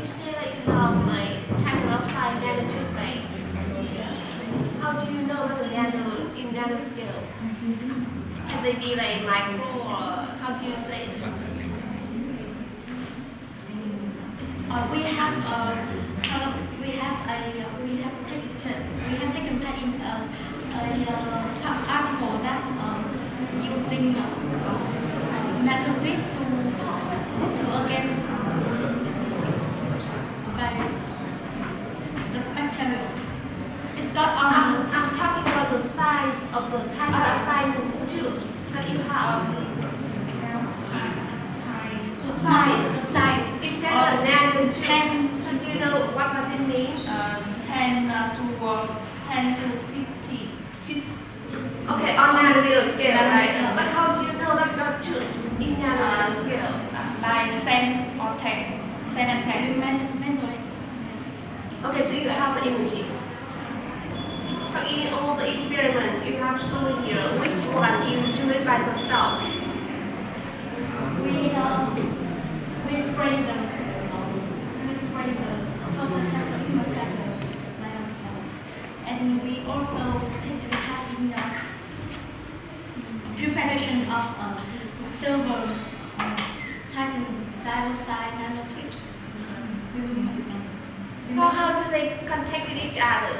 You say like you have like carbon dioxide nanotube, right? How do you know that the nano in nano scale? Can they be like micro or how do you say it? We have taken part in article that using metal bit to against the bacteria. It's got I'm talking about the size of the carbon dioxide tubes that you have. The size. It said a nano tube. So do you know what that means? 10 to 50. Okay, on nanometer scale, right? But how do you know that the tubes in nanometer scale? By cent or 10. Cent and 10. measure it. Okay, so you have the images. So in all the experiments you have shown here, which one you do it by yourself? We spray the photocatalytic material by ourselves, and we also take part in the preparation of silver titan dioxide nanotube. So how do they contact with each other?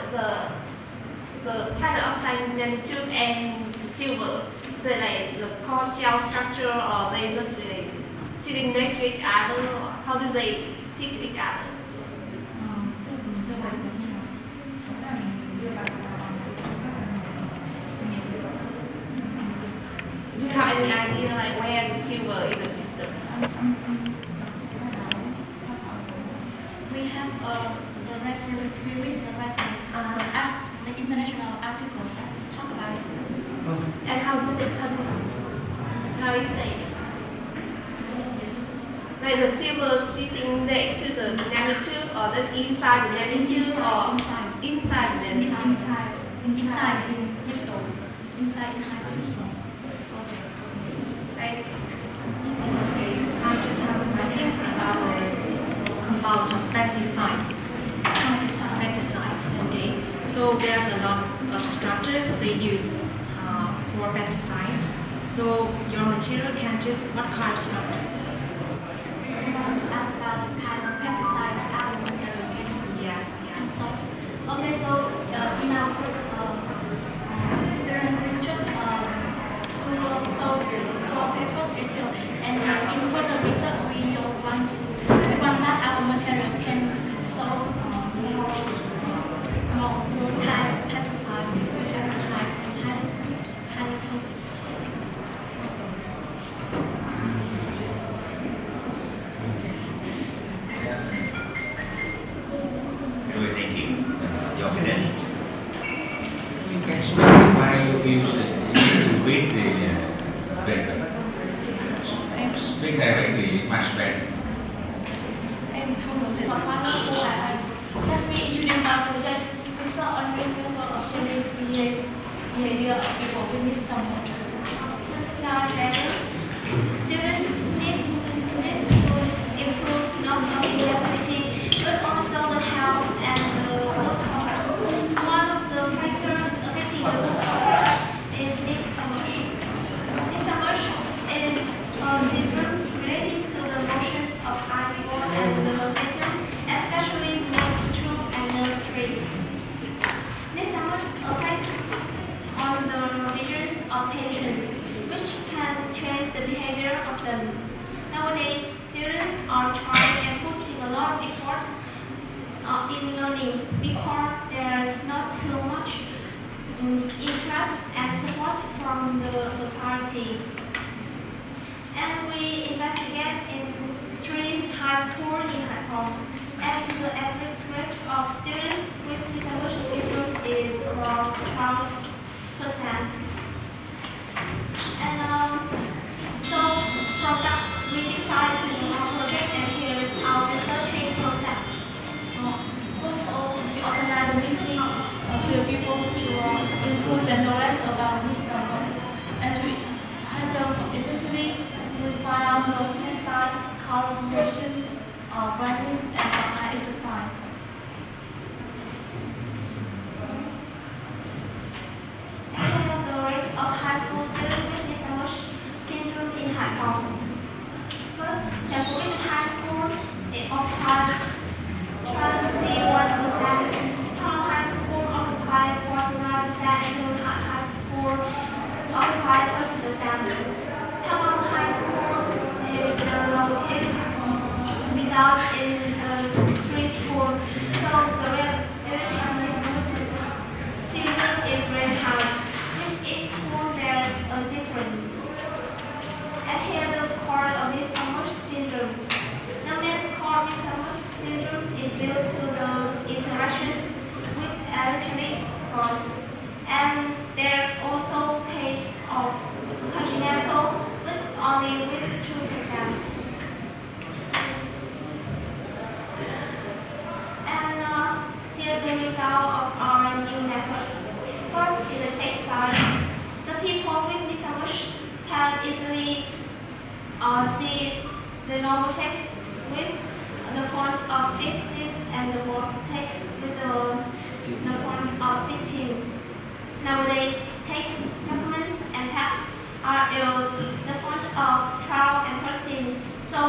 The titanium oxide nanotube and silver, they like the core shell structure, or they just like sitting next to each other? Or how do they sit to each other? Do you have any idea like where the silver in the system? We have the reference, we read the reference, the international article that talk about it. And how is it? Like the silver sitting next to the nanotube, or the inside the nanotube, or inside the nanotube? Inside in crystal. Inside in high crystal. I see. I just have a question about pesticides. Okay. So there's a lot of structures they use for pesticide. So your material can just what kind of structures? We want to ask about the kind of pesticide that our material uses. Yes. And so, okay, want that our material can solve more high pesticide with high toxic. Anyway, thank you. Your opinion? You can speak why you use it with the vendor. Speak directly much better. Let me introduce our project. We saw on renewal of changing behavior of people with this stomach. First slide level. Students need to improve not only the activity but also the health and the workforce. One of the factors affecting the workforce is this emotion. This emotion is symptoms related to the motions of eyes and the nervous system, especially nerves 2 and nerves 3. This emotion affects on the visions of patients, which can change the behavior of them. Nowadays, students are trying and putting a lot of effort in learning because there is not too much interest and support from the society. And we investigate in 3 high schools in Hong Kong, and the average rate of students with disability syndrome is around 12%. And so from that, we decided to do our project, and here is our researching process. First of all, we organize a meeting to people to improve the knowledge about this topic, and to handle effectively. We find out the pesticide, calibration, practice, and exercise. And the rate of high school students with disability syndrome in Hong Kong. First, Japanese high school occupies 21%. Taiwan high school occupies 49%, and June high school occupies 30%. Taiwan high school is the lowest result in 3 schools, so the rate of student and syndrome is very high. With each school there is a difference. And here the cause of this syndrome. The main cause of this syndrome is due to the interactions with electronic cause. And there's also case of congenital, but only with 2%. And here the result of our new method. First is the text side. The people with disability can easily see the normal text with the fonts of 15 and the bold text with the fonts of 16. Nowadays, text, documents, and text are used the fonts of 12 and 13, so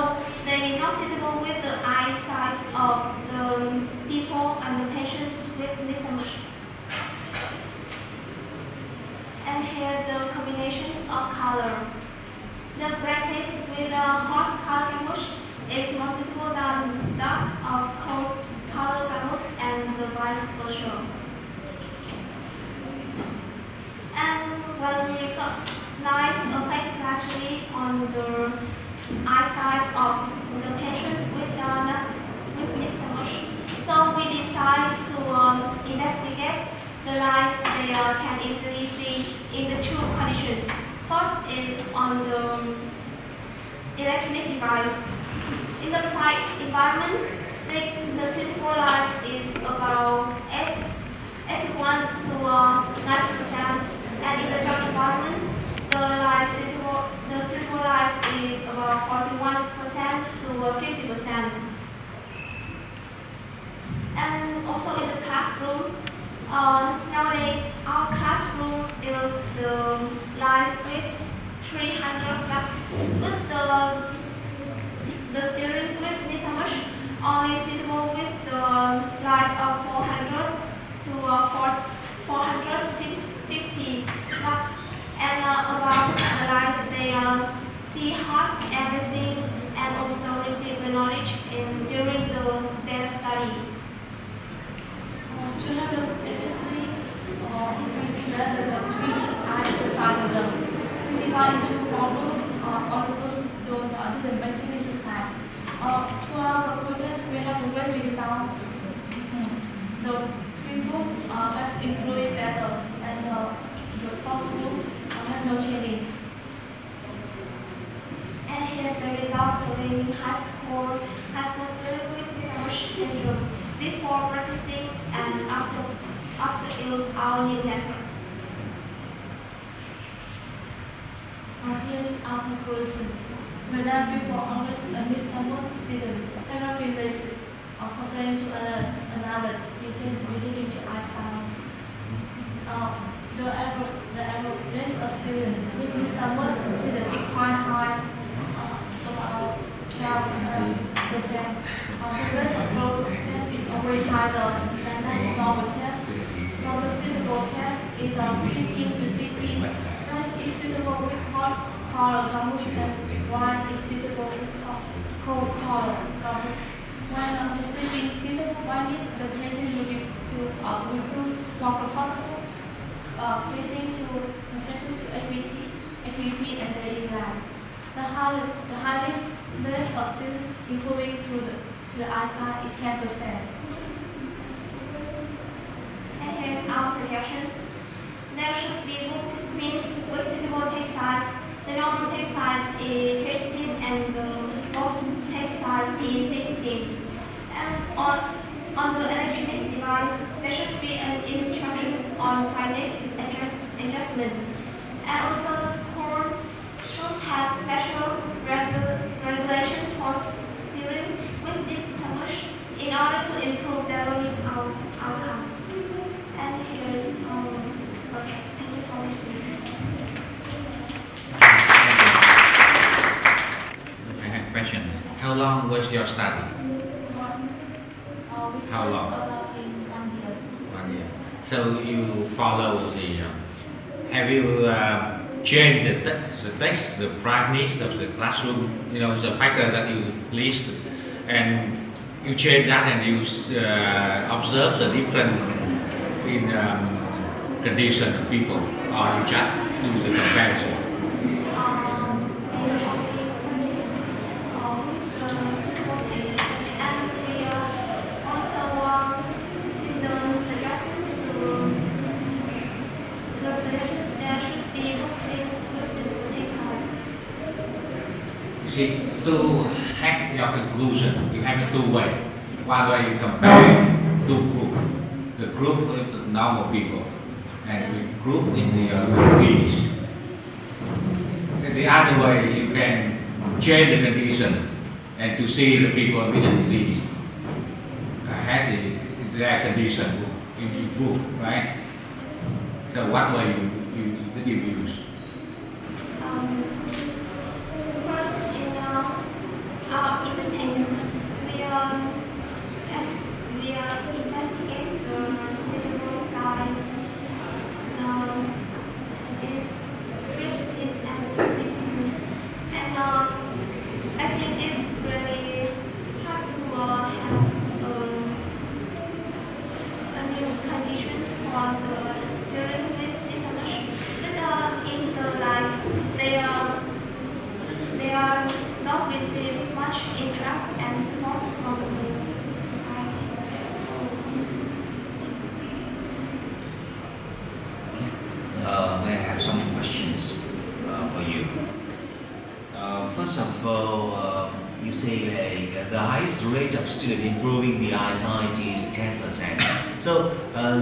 they are not suitable with the eyesight of the people and the patients with disability. And here the combinations of color. The practice with the horse color image is more suitable than that of coarse color gamut and the vice versa. And when we research light affects largely on the eyesight of the patients with disability. So we decide to investigate the light they can easily see in the 2 conditions. First is on the electronic device. In the bright environment, the suitable light is about 81 to 90%, and in the dark environment, the suitable light is about 41% to 50%. And also in the classroom, nowadays our classroom is the light with 300 lux, but the students with disability only suitable with the light of 400 to 450 lux, and about the light they see heart, everything, and also receive the knowledge. the previous have to improve it better, and the first group have no training. And here the results of in high school student with Marsh syndrome before practicing and after use our new method. Here's our conclusion. Whether people always miscommon students cannot relate or complain to another relating to ourselves. The average of students with miscommon students is quite high, about 12%. The rate of growth is always higher than the normal test. So the suitable test is 15 to 16. Thus is suitable with hot color gums and one is suitable with cold color gums. When receiving suitable whitening, the patient will feel more comfortable, pleasing to concentrate to activity and daily life. The highest rate of students improving to the eyesight is 10%. And here's our suggestions. There should be book prints with suitable text size. The normal text size is 15 and the box text size is 16. And on the electronic device, there should be an instructions on brightness adjustment. And also the school should have special regulations for students with disabilities in order to improve their learning outcomes. And here's projects. Thank you for listening. I have a question. How long was your study? How long? About in 1 year. 1 year. So you follow the, have you changed the text, the brightness of the classroom, the factor that you list, and you change that and you observe the different in condition of people, or you just do the comparison? See, to have your conclusion, you have a two way. One way you compare two groups. The group is the normal people, and the group is the disease. The other way you can change the condition and to see the people with the disease has their condition improve, right? So what way you use? First, in the text, we investigate the suitable sign. Is 15 and 16, and I think it's really hard to have new conditions for the student with disability. But in the life, they are not receive much interest and support from the society. May I have some questions for you? First of all, you say the highest rate of student improving the eyesight is 10%. So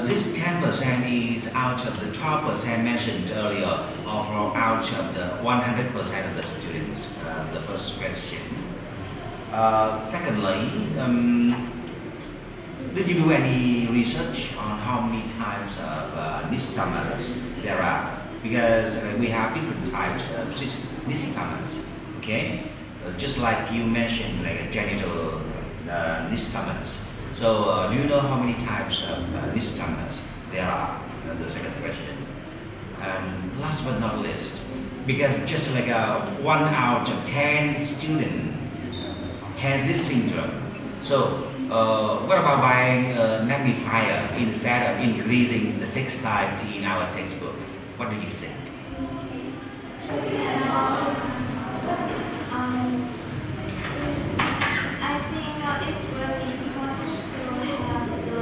this 10% is out of the 12% mentioned earlier, or from out of the 100% of the students. The first question. Secondly, did you do any research on how many types of nystagmus there are? Because we have different types of nystagmus, okay? Just like you mentioned, like a genital nystagmus. So do you know how many types of nystagmus there are? The second question. And last but not least, because just like 1 out of 10 students has this syndrome. So what about buying a magnifier instead of increasing the text size in our textbook? What do you think? I think it's really important to have the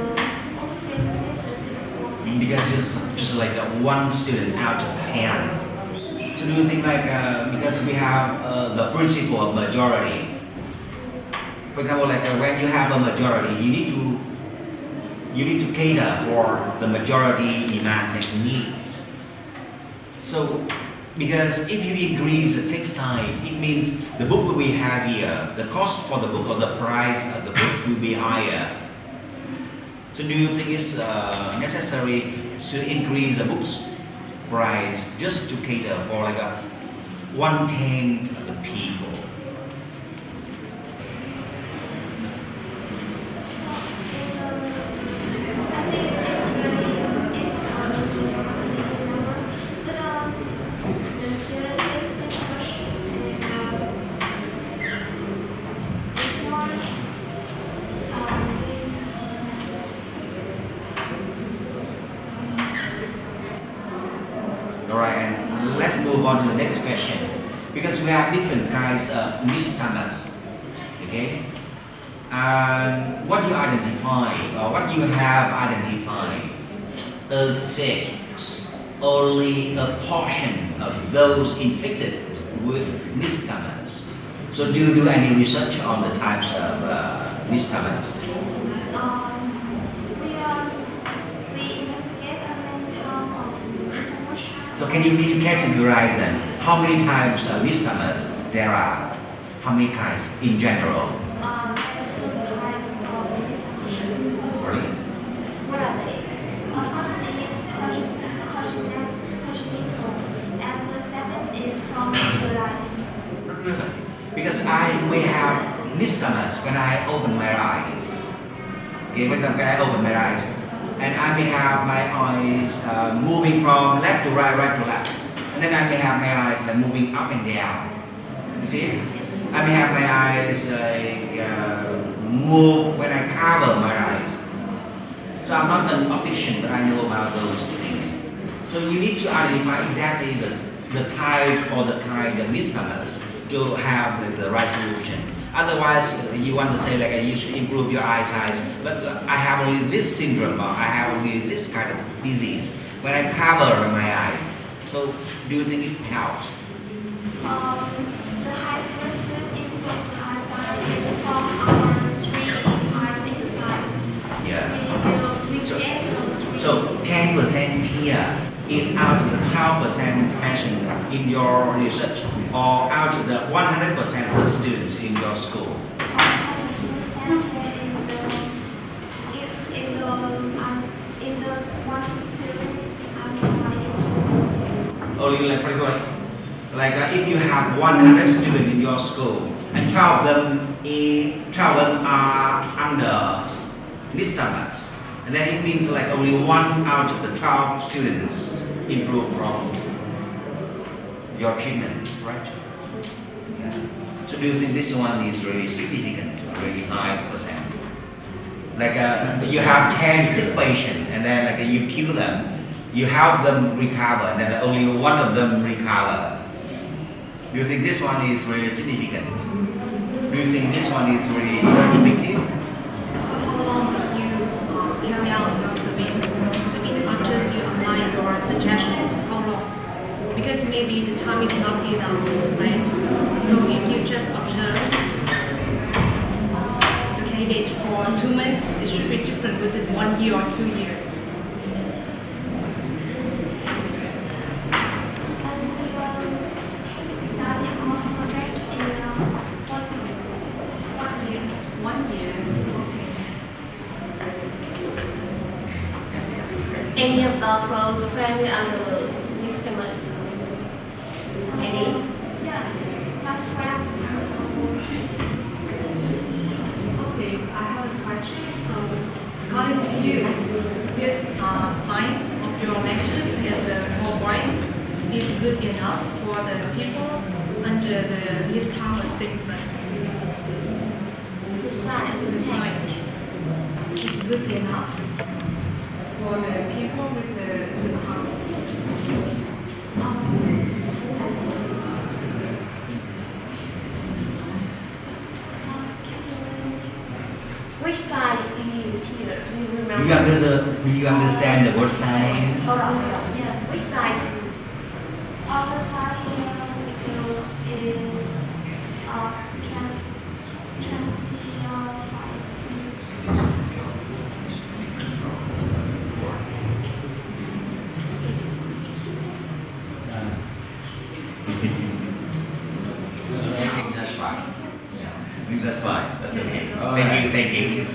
just like one student out of 10. So do you think like because we have the principle of majority, for example, like when you have a majority, you need to cater for the majority demands and needs. So because if you increase the text size, it means the book that we have here, the cost for the book or the price of the book will be higher. So do you think it's necessary to increase the book's price just to cater for like a 1/10 of the people? Alright, and let's move on to the next question. Because we have different kinds of newcomers. Okay? And what you identify, or what you have identified, affects only a portion of those infected with newcomers. So do you do any research on the types of newcomers? So can you categorize them? How many types of newcomers there are? How many kinds in general? Really? What are they? Firstly, and the second is from the life. Because I may have newcomers when I open my eyes. Okay, when I open my eyes, and I may have my eyes moving from left to right, right to left, and then I may have my eyes moving up and down. You see? I may have my eyes move when I cover my eyes. So I'm not an optician, but I know about those things. So you need to identify exactly the type or the kind of newcomers to have the right solution. Otherwise, you want to say like you should improve your eyesight, but I have only this syndrome, or I have only this kind of disease when I cover my eye. So, do you think it helps? The highest risk to improve eyesight is from our 3 eyes exercise. Yeah. We get those 3. So 10% here is out of the 12% mentioned in your research, or out of the 100% of the students in your school? Only like for example, like if you have 100 students in your school and 12 of them are under newcomers, and then it means like only 1 out of the 12 students improve from your treatment, right? Yeah. So do you think this one is really significant, really high percent? Like you have 10 sick patients and then like you cure them, you help them recover, and then only 1 of them recover. Do you think this one is really significant? Do you think this one is really effective? So how long do you carry out your survey? I mean, after you apply your suggestions, how long? Because maybe the time is not enough, right? So if you just observe the candidate for 2 months, it should be different within 1 year or 2 years. Any of our close friends under customers? Any? Yes, my friends. Okay, I have a question. So, according to you, this science of your lectures and the PowerPoints is good enough for the people under this kind of treatment? The science is good enough for the people with this kind of Which size you use here? Do you understand the word size? Hold on. Yes. Which size? The size here is I think that's fine. Yeah, I think that's fine. That's okay. Thank you.